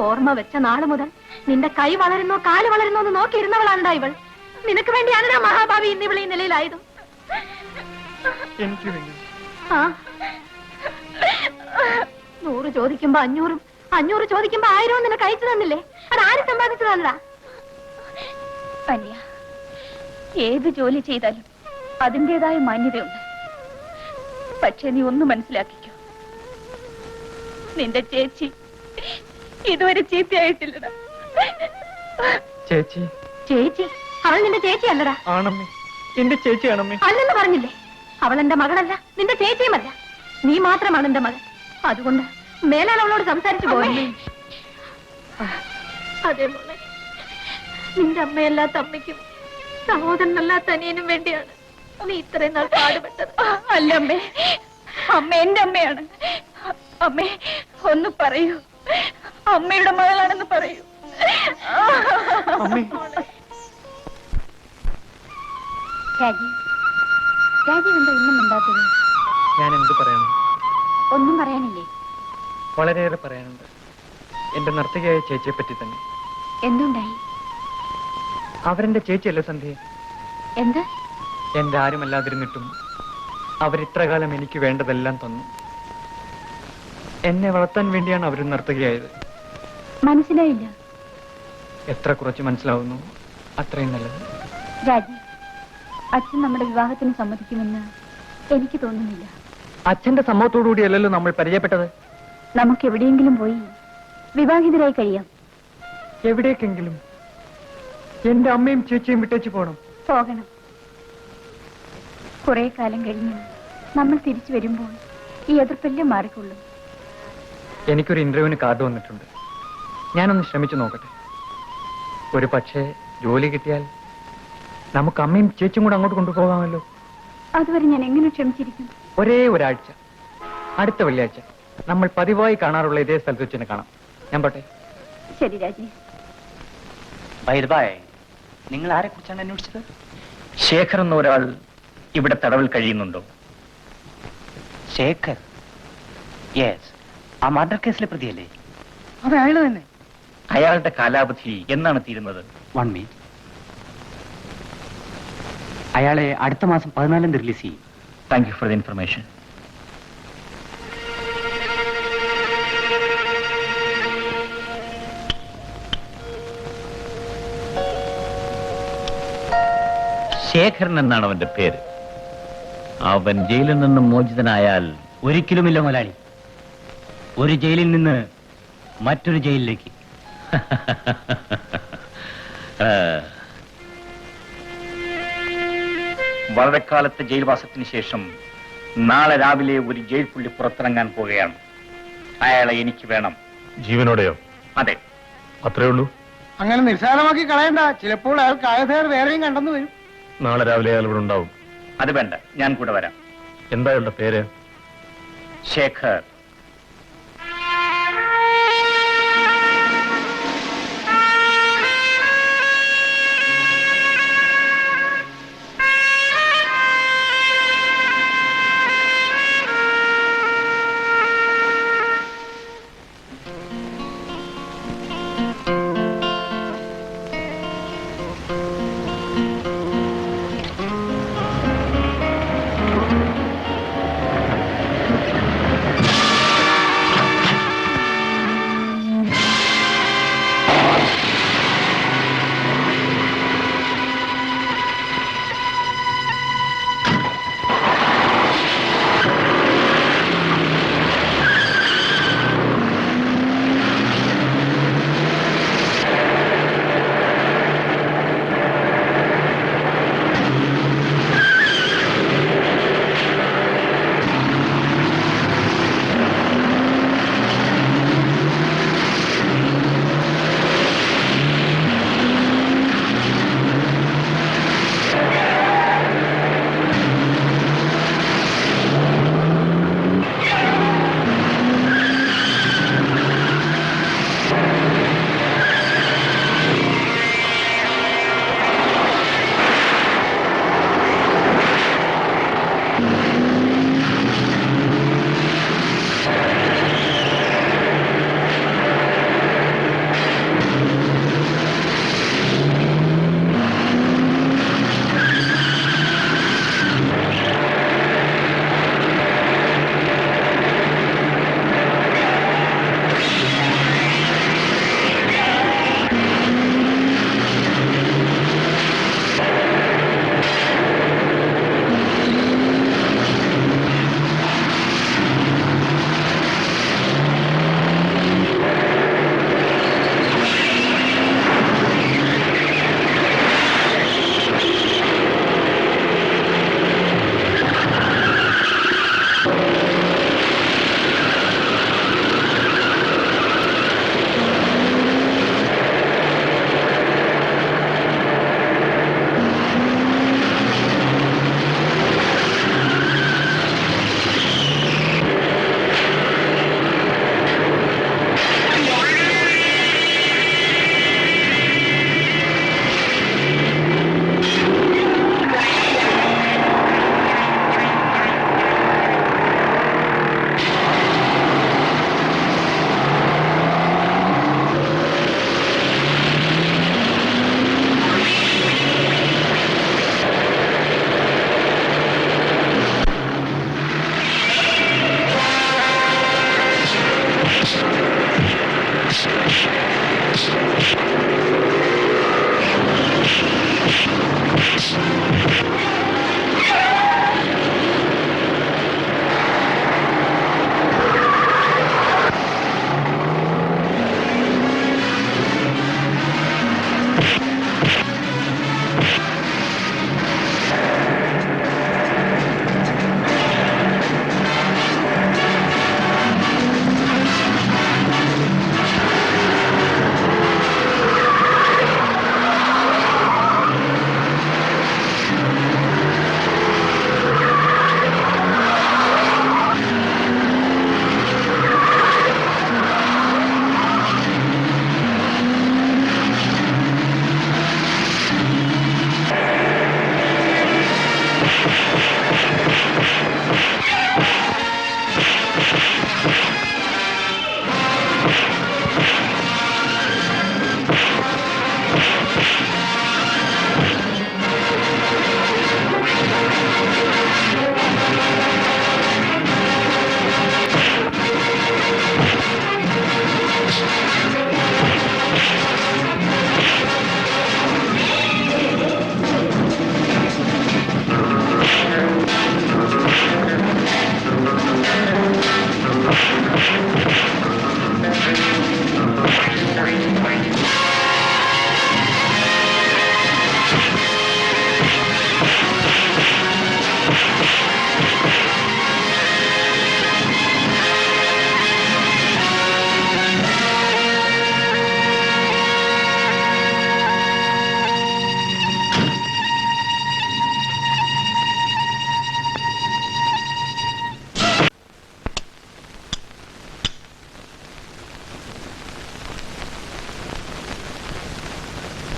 ഓർമ്മ വെച്ച നാള് മുതൽ നിന്റെ കൈ വളരുന്നോ കാല് വളരുന്നോ എന്ന് നോക്കിയിരുന്നവളാണ്ടാ ഇവൾ. നിനക്ക് വേണ്ടിയാണ് മഹാഭാവി ഇന്ന് ഇവളെ ഈ നിലയിലായതും. എനിക്ക് വേണ്ടി. ആ, 100 ചോദിക്കുമ്പോ 500, 500 ചോദിക്കുമ്പോ 1000 നിനക്ക് അയച്ചു തന്നില്ലേ? അത് ആര് സമ്പാദിച്ചതല്ലടാ? അനിയ, ഏത് ജോലി ചെയ്താലും അതിൻ്റെതായ മാന്യതയുണ്ട്. പക്ഷെ നീ ഒന്ന് മനസ്സിലാക്കിക്കോ, നിന്റെ ചേച്ചി ഇതുവരെ ചീത്തയായിട്ടില്ലടാ. ചേച്ചി? ചേച്ചി? അവൾ നിന്റെ ചേച്ചി അല്ലടാ. ആണമ്മേ, എന്റെ ചേച്ചിയാണമ്മേ. അല്ലെന്ന് പറഞ്ഞില്ലേ? അവൾ എന്റെ മകളല്ല, നിന്റെ ചേച്ചിയുമല്ല. നീ മാത്രമാണ് എന്റെ മകൻ. അതുകൊണ്ട് മേലാൽ അവളോട് സംസാരിച്ചു പോയി. അതെ മോളെ, നിന്റെ അമ്മയല്ലാത്ത അമ്മയ്ക്കും സഹോദരനല്ലാത്ത അനിയനും വേണ്ടിയാണ് നീ ഇത്രയും നാൾ പാടുപെട്ടത്. അല്ല അമ്മേ, അമ്മ എന്റെ അമ്മയാണ്. അമ്മേ, ഒന്ന് പറയൂ, അമ്മയുടെ മകളാണെന്ന് പറയൂ. രാജീവ് എന്താ ഇന്നും ഉണ്ടാത്തത്? ഞാൻ എന്ത് പറയണം? ഒന്നും പറയാനില്ലേ? വളരെയേറെ പറയാനുണ്ട്. എന്റെ നർത്തകിയായ ചേച്ചിയെ പറ്റി തന്നെ. എന്തുണ്ടായി? അവരെന്റെ ചേച്ചിയല്ലേ സന്ധ്യ? എന്ത്? എന്റെ ആരുമല്ലാതിരുന്നിട്ടും അവരിത്രകാലം എനിക്ക് വേണ്ടതെല്ലാം തന്നു. എന്നെ വളർത്താൻ വേണ്ടിയാണ് അവർ നർത്തകിയായത്. മനസ്സിലായില്ല. എത്ര കുറച്ച് മനസ്സിലാവുന്നു അത്രയും നല്ലത്. രാജി, അച്ഛൻ നമ്മുടെ വിവാഹത്തിന് സമ്മതിക്കുമെന്ന് എനിക്ക് തോന്നുന്നില്ല. അച്ഛന്റെ സമ്മതത്തോടുകൂടിയല്ലല്ലോ നമ്മൾ പരിചയപ്പെട്ടത്. നമുക്ക് എവിടെയെങ്കിലും പോയി വിവാഹിതരായി കഴിയാം. എവിടേക്കെങ്കിലും? എന്റെ അമ്മയും ചേച്ചിയും വിട്ടേച്ചു പോകണം. പോകണം. കുറെ കാലം കഴിഞ്ഞ് നമ്മൾ തിരിച്ചു വരുമ്പോൾ ഈ എതിർപ്പെല്ലാം മാറിക്കൊള്ളും. എനിക്കൊരു ഇന്റർവ്യൂവിന് കാർഡ് വന്നിട്ടുണ്ട്. ഞാനൊന്ന് ശ്രമിച്ചു നോക്കട്ടെ. ഒരു പക്ഷേ ജോലി കിട്ടിയാൽ നമുക്ക് അമ്മയും ചേച്ചിയും കൂടെ അങ്ങോട്ട് കൊണ്ടുപോകാമല്ലോ. അതുവരെ ഞാൻ എങ്ങനെ ക്ഷമിച്ചിരിക്കും? ഒരേ ഒരാഴ്ച, അടുത്ത വെള്ളിയാഴ്ച നമ്മൾ പതിവായി കാണാറുള്ള ഇതേ സ്ഥലത്ത് വെച്ച് തന്നെ കാണാം. ഞാൻ പോട്ടെ. ശരി രാജി. നിങ്ങൾ ആരെ കുറിച്ചാണ് അന്വേഷിച്ചത്? ശേഖർ എന്ന ഒരാൾ ഇവിടെ തടവിൽ കഴിയുന്നുണ്ടോ? ശേഖർ? യെസ്, ആ മർഡർ കേസിലെ പ്രതിയല്ലേ? അതെ, അയാള് തന്നെ. അയാളുടെ കാലാവധി എന്നാണ് തീരുന്നത്? 1 മിനിറ്റ്. അയാളെ അടുത്ത മാസം 14 റിലീസ് ചെയ്യും. Thank you for the information. Sekharan എന്നാണ് അവന്റെ പേര്. അവൻ ജയിലിൽ നിന്നും മോചിതനായാൽ? ഒരിക്കലുമില്ല മുതലാളി. ഒരു ജയിലിൽ നിന്ന് മറ്റൊരു ജയിലിലേക്ക്. വളരെക്കാലത്തെ ജയിൽവാസത്തിന് ശേഷം നാളെ രാവിലെ ഒരു ജയിൽ പുള്ളി പുറത്തിറങ്ങാൻ പോവുകയാണ്. അയാളെ എനിക്ക് വേണം. ജീവനോടെയോ? അതെ. അത്രേ ഉള്ളൂ? അങ്ങനെ നിസ്സാരമാക്കി കളയണ്ട. ചിലപ്പോൾ അയാൾക്ക് ആയതേർ വേറെയും കണ്ടെന്ന് വരും. നാളെ രാവിലെ അയാൾ ഇവിടെ ഉണ്ടാവും. അത് വേണ്ട, ഞാൻ കൂടെ വരാം. എന്താ അയാളുടെ പേര്? ശേഖർ.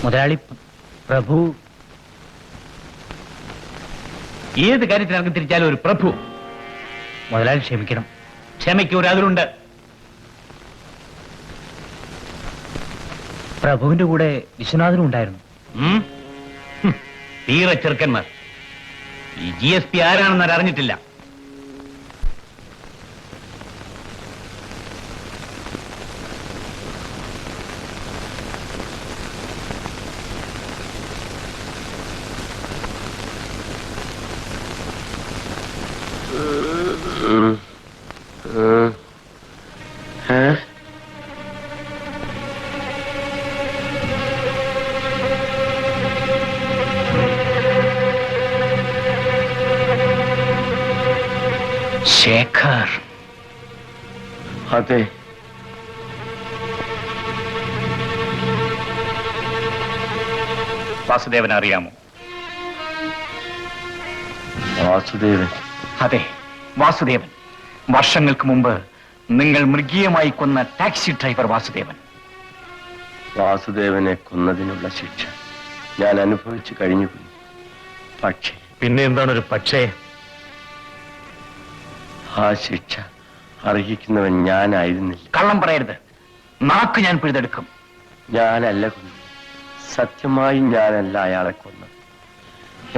മുതലാളി, പ്രഭു ഏത് കാര്യത്തിൽ ഇറങ്ങി തിരിച്ചാലും ഒരു പ്രഭു. മുതലാളി ക്ഷമിക്കണം, ക്ഷമയ്ക്ക് ഒരു അതിലുണ്ട്. പ്രഭുവിന്റെ കൂടെ വിശ്വനാഥനും ഉണ്ടായിരുന്നു. തീരെ ചെറുക്കന്മാർ. ഈ GSP ആരാണെന്ന് അവർ അറിഞ്ഞിട്ടില്ല. ശേഖർ. അതെ, വാസുദേവൻ അറിയാമോ? വാസുദേവൻ? അതെ, വാസുദേവൻ. വർഷങ്ങൾക്ക് മുമ്പ് നിങ്ങൾ മൃഗീയമായി കൊന്ന ടാക്സി ഡ്രൈവർ വാസുദേവൻ. വാസുദേവനെ കൊന്നതിനുള്ള ശിക്ഷ ഞാൻ അനുഭവിച്ചു കഴിഞ്ഞു. പക്ഷേ പിന്നെ എന്താണ് ഒരു പക്ഷേ? ആ ശിക്ഷ അർഹിക്കുന്നവൻ ഞാനായിരുന്നില്ല. കള്ളം പറയരുത്, നാക്ക് ഞാൻ പിഴുതെടുക്കും. ഞാനല്ല കൊന്നു, സത്യമായി ഞാനല്ല അയാളെ കൊന്നത്.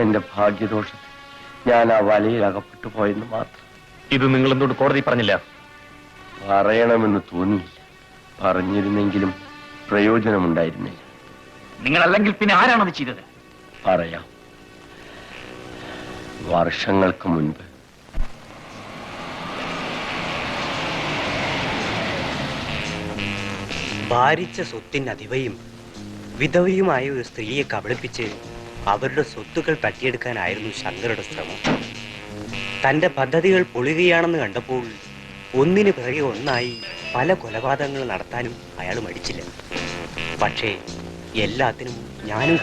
എന്റെ ഭാഗ്യദോഷത്തിൽ ഞാൻ ആ വലയിൽ അകപ്പെട്ടു പോയെന്ന് മാത്രം. ഇത് നിങ്ങൾ എന്തുകൊണ്ട് കോടതി പറഞ്ഞില്ല? പറയണമെന്ന് തോന്നിയില്ല. പറഞ്ഞിരുന്നെങ്കിലും പ്രയോജനമുണ്ടായിരുന്നില്ല. നിങ്ങളല്ലെങ്കിൽ പിന്നെ ആരാണത് ചെയ്തത്? പറയാം. വർഷങ്ങൾക്ക് മുൻപ് ഭാരിച്ച സ്വത്തിന് അധിപയും വിധവയുമായ ഒരു സ്ത്രീയെ കബളിപ്പിച്ച് അവരുടെ സ്വത്തുക്കൾ തട്ടിയെടുക്കാനായിരുന്നു ശങ്കരുടെ ശ്രമം. തന്റെ പദ്ധതികൾ പൊളിയുകയാണെന്ന് കണ്ടപ്പോൾ ഒന്നിനു പിറകെ ഒന്നായി പല കൊലപാതകങ്ങൾ നടത്താനും അയാൾ മടിച്ചില്ല. പക്ഷേ എല്ലാത്തിനും ഞാനും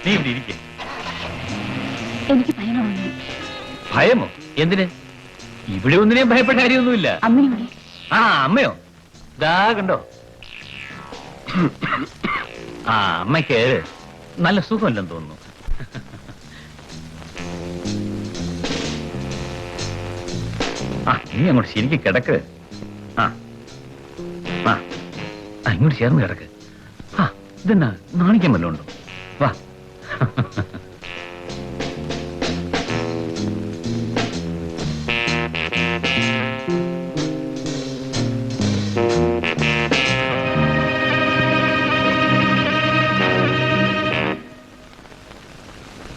നീ ഇവിടെ ഇരിക്കെ. എനിക്ക് ഭയമാണ്. ഭയമോ? എന്തിന്? ഇവിടെ ഒന്നിനെയും ഭയപ്പെട്ട കാര്യമൊന്നുമില്ല. അമ്മയോടെ ആ, അമ്മയോ? ദാ കണ്ടോ. ആ, അമ്മയ്ക്ക് നല്ല സുഖമില്ലെന്ന് തോന്നുന്നു. ആ, ഇനി അങ്ങോട്ട് ശരിക്കും കിടക്ക്. ആ ആ ആ, ഇങ്ങോട്ട് ചേർന്ന് കിടക്ക്. ആ, ഇതെന്നാ നാണിക്കാൻ വല്ലതും ഉണ്ടോ? വാ.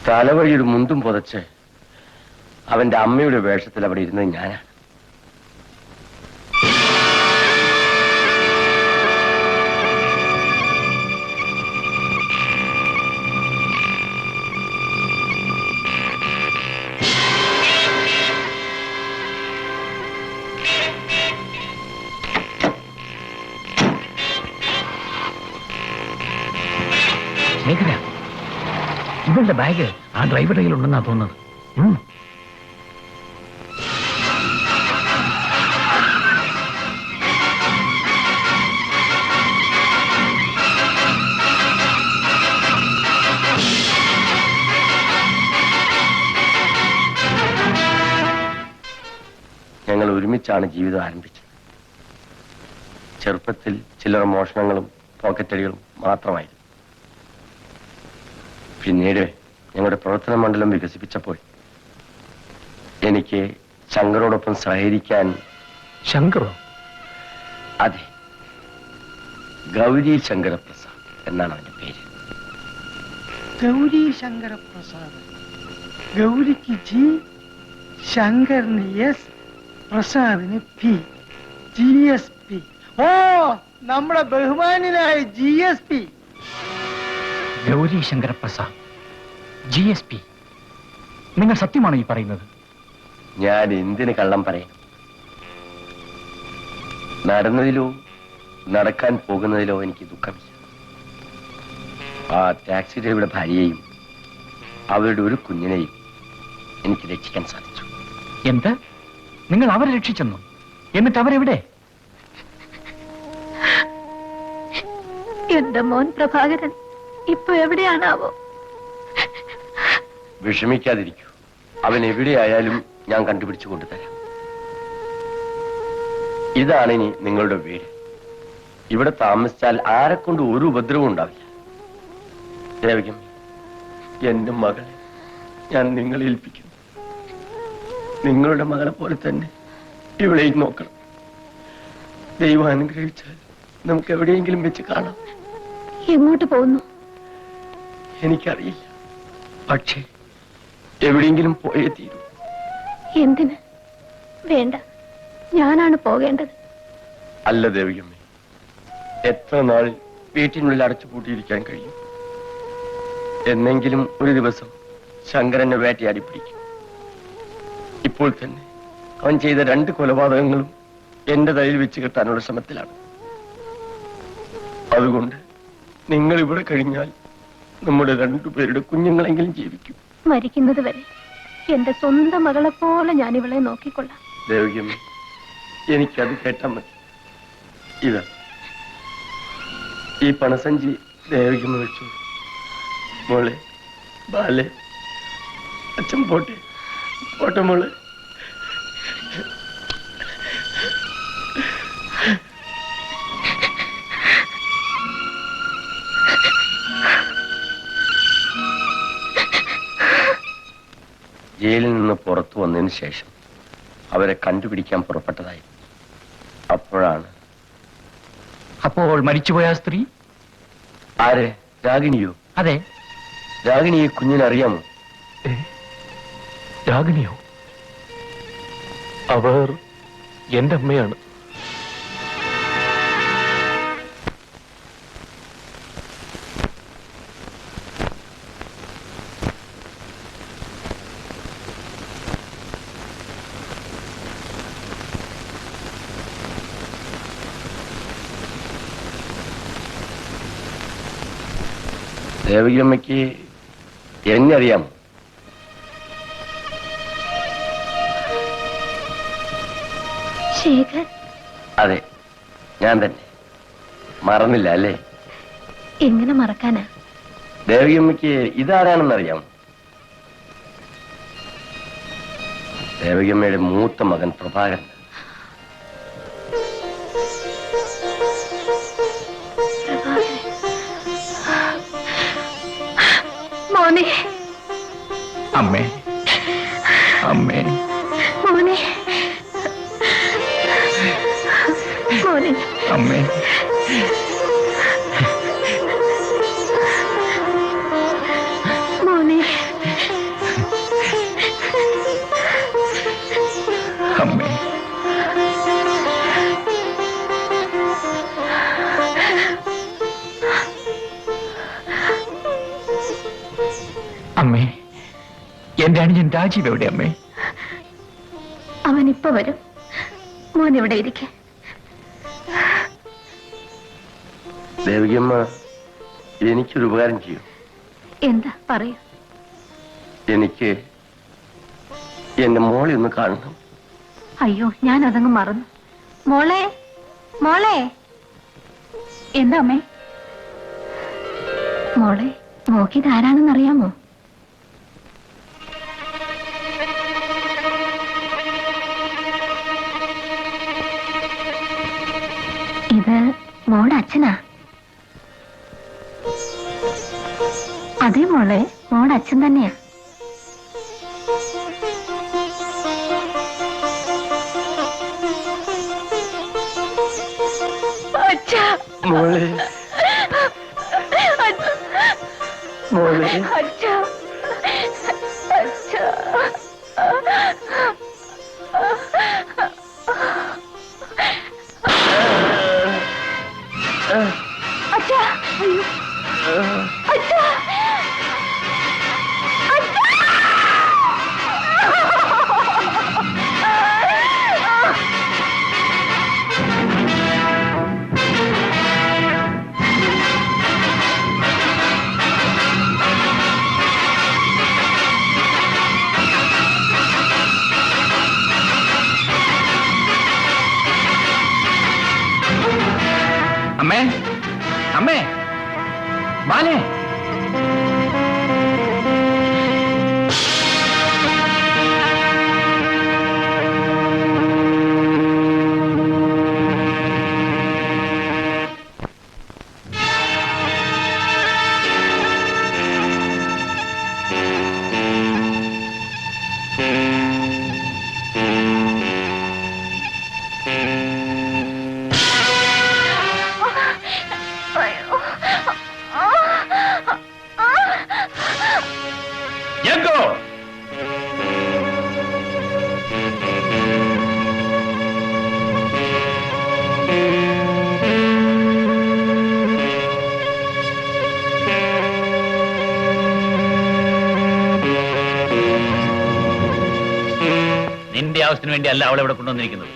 തലവഴിയുടെ മുണ്ടും പുതച്ച് അവന്റെ അമ്മയുടെ വേഷത്തിൽ അവിടെ ഇരുന്നത് ഞാനാണ്. ശേഖര, ഇവളുടെ ബാഗ് ആ ഡ്രൈവറുടെ കയ്യിലുണ്ടെന്നാ തോന്നുന്നത്. ഒരുമിച്ചാണ് ജീവിതം ആരംഭിച്ചത്. ചെറുപ്പത്തിൽ ചില്ലറ മോഷണങ്ങളും പോക്കറ്റടികളും മാത്രമായിരുന്നു. പിന്നീട് ഞങ്ങളുടെ പ്രവർത്തന മണ്ഡലം വികസിപ്പിച്ചപ്പോൾ എനിക്ക് ശങ്കറോടൊപ്പം സഹകരിക്കാൻ. ശങ്കറോ? അതെ, ഗൗരി ശങ്കരപ്രസാദ് എന്നാണ് അവന്റെ പേര്. ഗൗരി ശങ്കരപ്രസാദ്. ഗൗരിക്ക് ജി, ശങ്കറിന് എസ്, പ്രസാദിന് പി. GSP. ഓ, നമ്മുടെ ബഹുമാനായ GSP. ഗൗരി ശങ്കരപ്രസാദ്, GSP. നിങ്ങൾ സത്യമാണോ ഈ പറയുന്നത്? ഞാൻ എന്തിന് കള്ളം പറയാം? നടന്നതിലോ നടക്കാൻ പോകുന്നതിലോ എനിക്ക് ദുഃഖമില്ല. ആ ടാക്സി ഡ്രൈവറുടെ ഭാര്യയെയും അവരുടെ ഒരു കുഞ്ഞിനെയും എനിക്ക് രക്ഷിക്കാൻ സാധിച്ചു. എന്ത്? നിങ്ങൾ അവരെ രക്ഷിച്ചെന്നു? എന്നിട്ട് അവരെവിടെ? എന്റെ മോൻ പ്രഭാകരൻ ഇപ്പൊ എവിടെയാണാവോ? വിഷമിക്കാതിരിക്കൂ, അവൻ എവിടെയായാലും ഞാൻ കണ്ടുപിടിച്ചു കൊണ്ടുതരാം. ഇതാണ് ഇനി നിങ്ങളുടെ വീട്. ഇവിടെ താമസിച്ചാൽ ആരെക്കൊണ്ട് ഒരു ഉപദ്രവം ഉണ്ടാവില്ല. ദേവികം, എന്റെ മകളെ ഞാൻ നിങ്ങളെ ഏൽപ്പിക്കുന്നു. നിങ്ങളുടെ മകളെ പോലെ തന്നെ ഇവിടെയും നോക്കണം. ദൈവം അനുഗ്രഹിച്ചാൽ നമുക്ക് എവിടെയെങ്കിലും വെച്ച് കാണാം. എങ്ങോട്ട് പോകുന്നു? എനിക്കറിയില്ല, പക്ഷേ എവിടെയെങ്കിലും പോയേ തീരൂ. എന്തിന്? വേണ്ട, ഞാനാണ് പോകേണ്ടത്. അല്ല ദേവികമ്മേ, എത്ര നാൾ വീട്ടിനുള്ളിൽ അടച്ചുപൂട്ടിയിരിക്കാൻ കഴിയും? എന്നെങ്കിലും ഒരു ദിവസം ശങ്കരനെ വേട്ടയാടി പിടിക്കും. ഇപ്പോൾ തന്നെ അവൻ ചെയ്ത 2 കൊലപാതകങ്ങളും എന്റെ തലയിൽ വെച്ച് കെട്ടാനുള്ള ശ്രമത്തിലാണ്. അതുകൊണ്ട് നിങ്ങൾ ഇവിടെ കഴിഞ്ഞാൽ നമ്മുടെ 2 പേരുടെ കുഞ്ഞുങ്ങളെങ്കിലും ജീവിക്കും. മരിക്കുന്നത് വരെ എന്റെ സ്വന്തം മകളെ പോലെ ഞാൻ ഇവളെ നോക്കിക്കൊള്ളാം. ദേവികമ്മേ, എനിക്കത് കേട്ടാൽ മതി. ഇതാ ഈ പണസഞ്ചി ദേവികമ്മ വെച്ചു. മോളെ, ബാലെ, അച്ഛൻ പോട്ടെ, പോട്ടെ മോളെ. ജയിലിൽ നിന്ന് പുറത്തു വന്നതിന് ശേഷം അവരെ കണ്ടുപിടിക്കാൻ പുറപ്പെട്ടതായി. അപ്പോഴാണ്. അപ്പോൾ മരിച്ചുപോയ ആ സ്ത്രീ ആരെ? രാഗിണിയോ? അതെ. രാഗിണിയെ കുഞ്ഞിനറിയാമോ? രാഗിണിയോ? അവർ എന്റെ അമ്മയാണ്. ദേവികമ്മയ്ക്ക് എന്നെ അറിയാമോ? ശേഖർ? അതെ, ഞാൻ തന്നെ. മറന്നില്ല അല്ലേ? എങ്ങനെ മറക്കാനാ? ദേവികമ്മയ്ക്ക് ഇതാരാണെന്ന് അറിയാമോ? ദേവികമ്മയുടെ മൂത്ത മകൻ പ്രഭാകരൻ. മോനെ. അമ്മേ, അമ്മേ, മോനെ, മോനെ, അമ്മേ. മോനെ, അമ്മേ. അമ്മേ, എന്റെ അനുജൻ രാജീവ് എവിടെ അമ്മേ? അവൻ ഇപ്പൊ വരും. മോൻ ഇവിടെ ഇരിക്കെ. ദേവികമ്മ എനിക്കൊരു ഉപകാരം ചെയ്യൂ. എന്താ പറയൂ? എനിക്ക് എന്റെ മോളെ ഒന്ന് കാണണം. അയ്യോ, ഞാൻ അതങ്ങ് മറന്നു. മോളെ, മോളെ. എന്താ അമ്മേ? മോളെ, മോക്കിത് ആരാണെന്നറിയാമോ? മോളെ മോടെ അച്ഛൻ തന്നെയാ. മോളെ മോളെ അമ്മേ അമ്മേ ബാലേ നിന്റെ ആവശ്യത്തിന് വേണ്ടി അല്ല അവളെ ഇവിടെ കൊണ്ടുവന്നിരിക്കുന്നത്.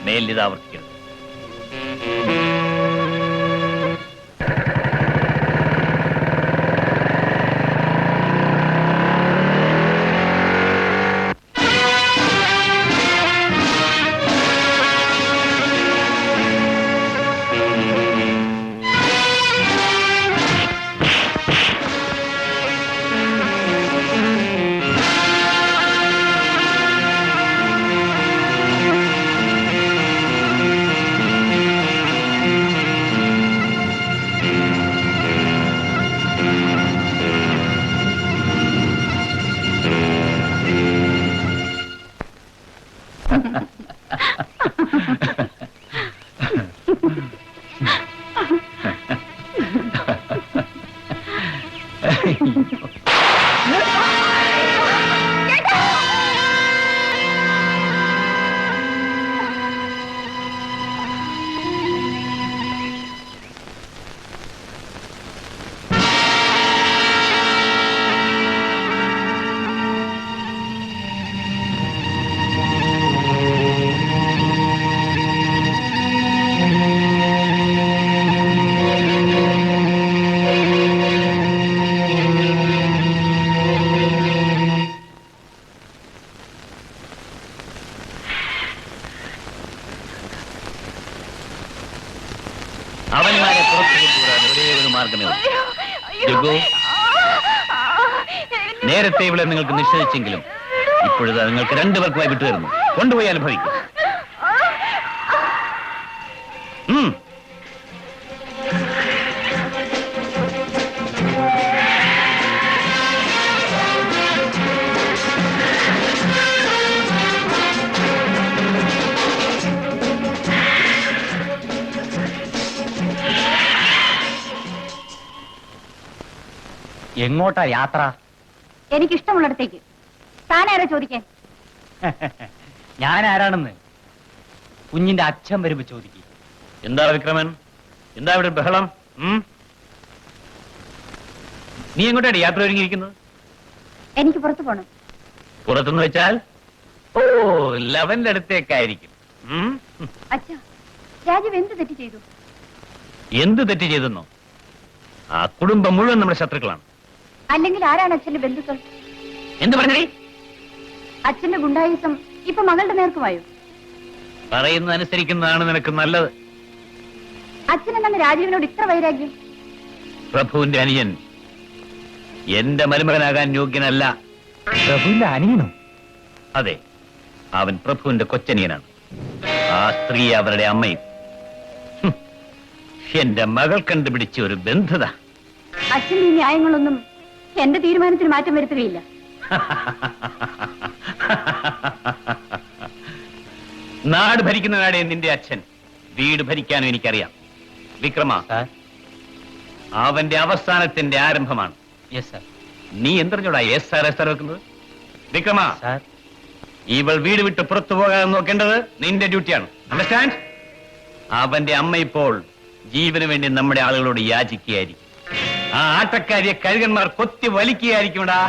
മേലിൽ ഇത് ആവർത്തിക്കരുത്. അവന്മാരെ പുറത്തു കൊണ്ടുവരാൻ ഒരേ ഒരു മാർഗമേ ഉള്ളൂ. നേരത്തെ ഇവിടെ നിങ്ങൾക്ക് നിശ്ചയിച്ചെങ്കിലും ഇപ്പോഴത് നിങ്ങൾക്ക് രണ്ടുപേർക്കുമായി വിട്ടുതരുന്നു. കൊണ്ടുപോയി അനുഭവിക്കും. എങ്ങോട്ടാ യാത്ര? എനിക്കിഷ്ടമുള്ളിടത്തേക്ക്. താനാരാ ചോദിക്കാൻ? ഞാൻ ആരാണെന്ന് കുഞ്ഞിന്റെ അച്ഛൻ വരുമ്പോ ചോദിക്കും. എന്താ വിക്രമൻ, എന്താ ഇവിടെ ബഹളം? നീ എങ്ങോട്ടാണ് യാത്ര ഒരുങ്ങിയിരിക്കുന്നത്? എനിക്ക് പുറത്തു പോണം. പുറത്തുനിന്ന് വെച്ചാൽ ഓ ലവന്റെ അടുത്തേക്കായിരിക്കും. അച്ഛാ, രാജീവ് എന്ത് തെറ്റ് ചെയ്തു? എന്ത് തെറ്റ് ചെയ്തെന്നോ? ആ കുടുംബം മുഴുവൻ നമ്മുടെ ശത്രുക്കളാണ്. അല്ലെങ്കിൽ ആരാണ് അച്ഛന്റെ ബന്ധുക്കൾ? എന്ത് പറഞ്ഞേ? അച്ഛന്റെ ഗുണ്ടായുസം ഇപ്പൊ മകളുടെ നേർക്കുമായോ? പറയുന്നതനുസരിക്കുന്നതാണ് നിനക്ക് നല്ലത്. അച്ഛനെന്താണ് രാജീവിനോട് ഇത്ര വൈരാഗ്യം? പ്രഭുവിന്റെ അനിയൻ എന്റെ മരുമകനാകാൻ യോഗ്യനല്ല. പ്രഭുവിന്റെ അനിയനോ? അതെ, അവൻ പ്രഭുവിന്റെ കൊച്ചനിയനാണ്. ആ സ്ത്രീ അവരുടെ അമ്മയും. എന്റെ മകൾ കണ്ടുപിടിച്ച ഒരു ബന്ധത. അച്ഛന്റെ ഈ ന്യായങ്ങളൊന്നും എന്റെ തീരുമാനത്തിന് മാറ്റം വരുത്തുകയില്ല. നാട് ഭരിക്കുന്ന നാടേ നിന്റെ അച്ഛൻ, വീട് ഭരിക്കാനും എനിക്കറിയാം. വിക്രമ, അവന്റെ അവസാനത്തിന്റെ ആരംഭമാണ്. നീ എന്തറിഞ്ഞോടാ SR വെക്കുന്നത്? വിക്രമ, ഇവൾ വീട് വിട്ട് പുറത്തു പോകാൻ നോക്കേണ്ടത് നിന്റെ ഡ്യൂട്ടിയാണ്. അണ്ടർസ്റ്റാൻഡ്? അവന്റെ അമ്മ ഇപ്പോൾ ജീവന് വേണ്ടി നമ്മുടെ ആളുകളോട് യാചിക്കുകയായിരിക്കും. ആ ആട്ടക്കാരിയെ കഴുകന്മാർ കൊത്തി വലിക്കുകയായിരിക്കുംടാ.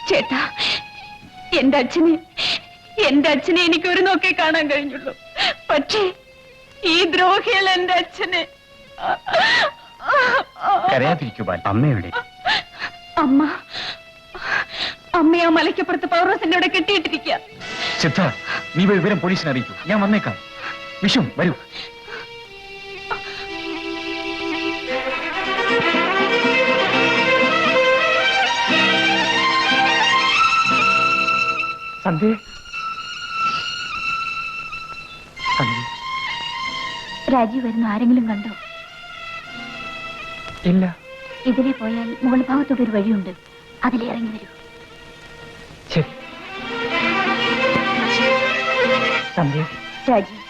ചേട്ടാ, എന്റെ അച്ഛനെ എനിക്ക് ഒരു നോക്കേ കാണാൻ കഴിഞ്ഞുള്ളൂ. പക്ഷേ ഈ ദ്രോഹികൾ എന്റെ അച്ഛനെ. അമ്മയുടെ അമ്മ ആ മലയ്ക്കപ്പുറത്ത് പൗർവസിന്റെ അവിടെ കെട്ടിയിട്ടിരിക്കുക. സിദ്ധാർത്ഥ്, നീ വിവരം പോലീസിനെ അറിയിക്കൂ. ഞാൻ വന്നേക്കാം. വിഷു വരൂ. സന്ധ്യ, രാജീവ് വരുന്ന ആരെങ്കിലും കണ്ടോ? ഇല്ല. ഇതിലെ പോയാൽ മുകൾ ഭാഗത്തോടെ ഒരു വഴിയുണ്ട്, അതിലെ ഇറങ്ങി വരൂ. ശരി. സന്ധ്യ, രാജീവ്,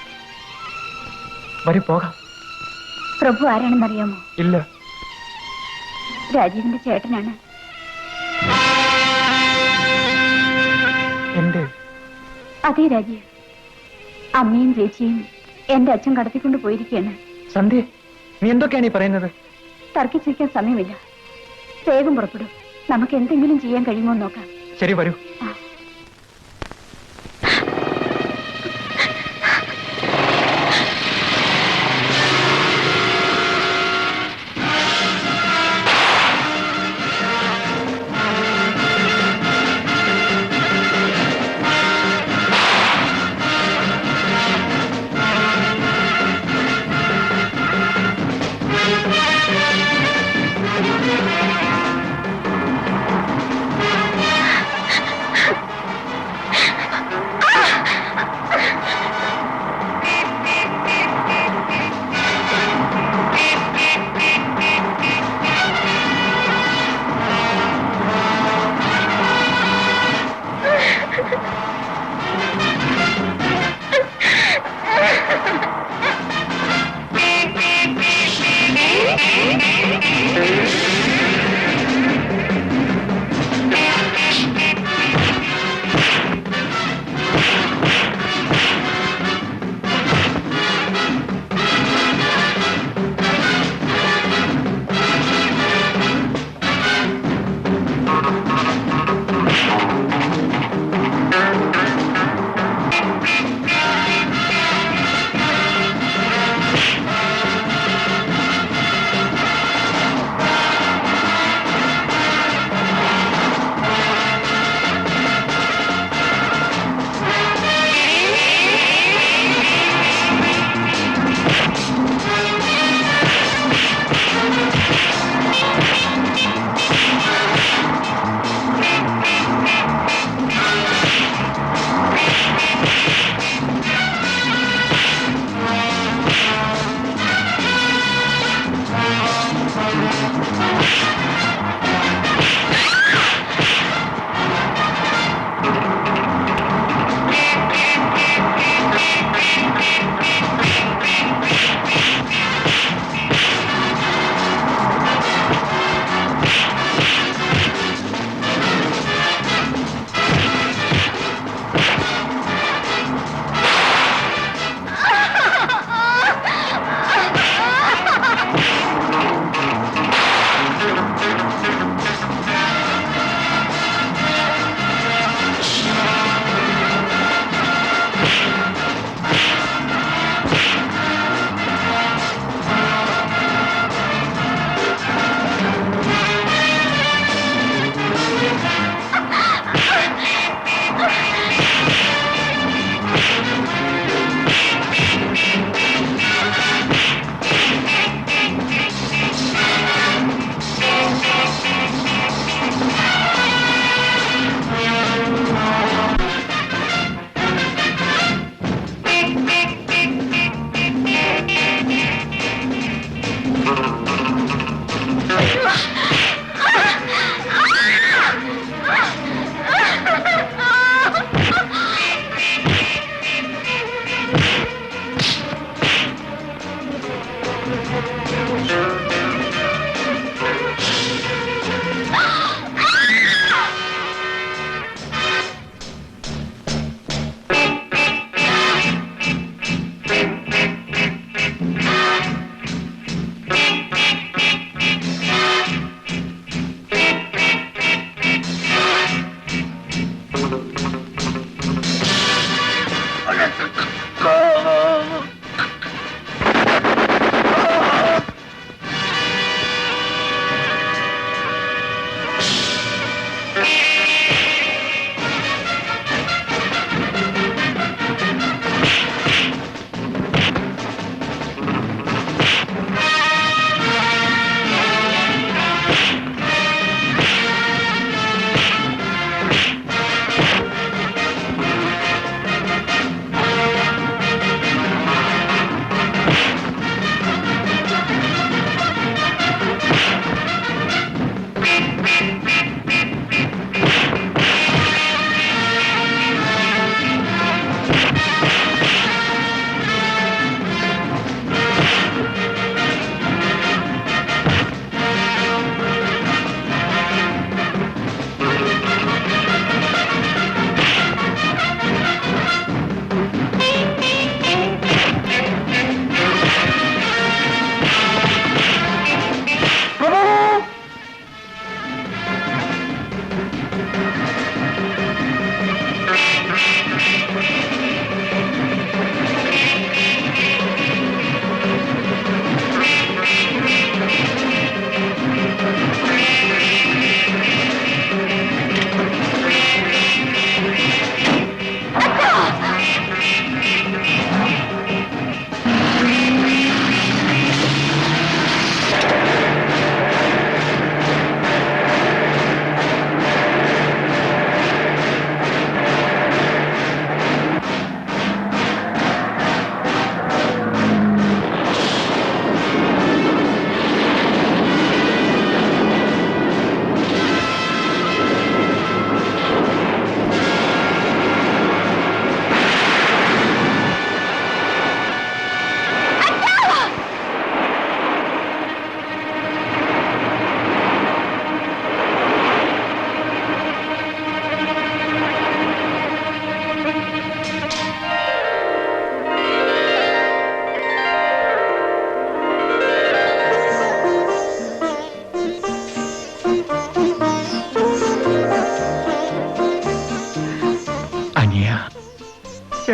വരൂ പോകാം. പ്രഭു ആരാണെന്നറിയാമോ? ഇല്ല. രാജീവിന്റെ ചേട്ടനാണ്. എന്റെ? അതെ രാജീവ്, അമ്മയും ചേച്ചിയും എന്റെ അച്ഛൻ കടത്തിക്കൊണ്ട് പോയിരിക്കുകയാണ്. സന്ധ്യ, നീ എന്തൊക്കെയാണ് ഈ പറയുന്നത്? തർക്കിച്ചിരിക്കാൻ സമയമില്ല. വേഗം പുറപ്പെടും. നമുക്ക് എന്തെങ്കിലും ചെയ്യാൻ കഴിയുമോ എന്ന് നോക്കാം. ശരി, വരൂ.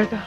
ചേട്ടാ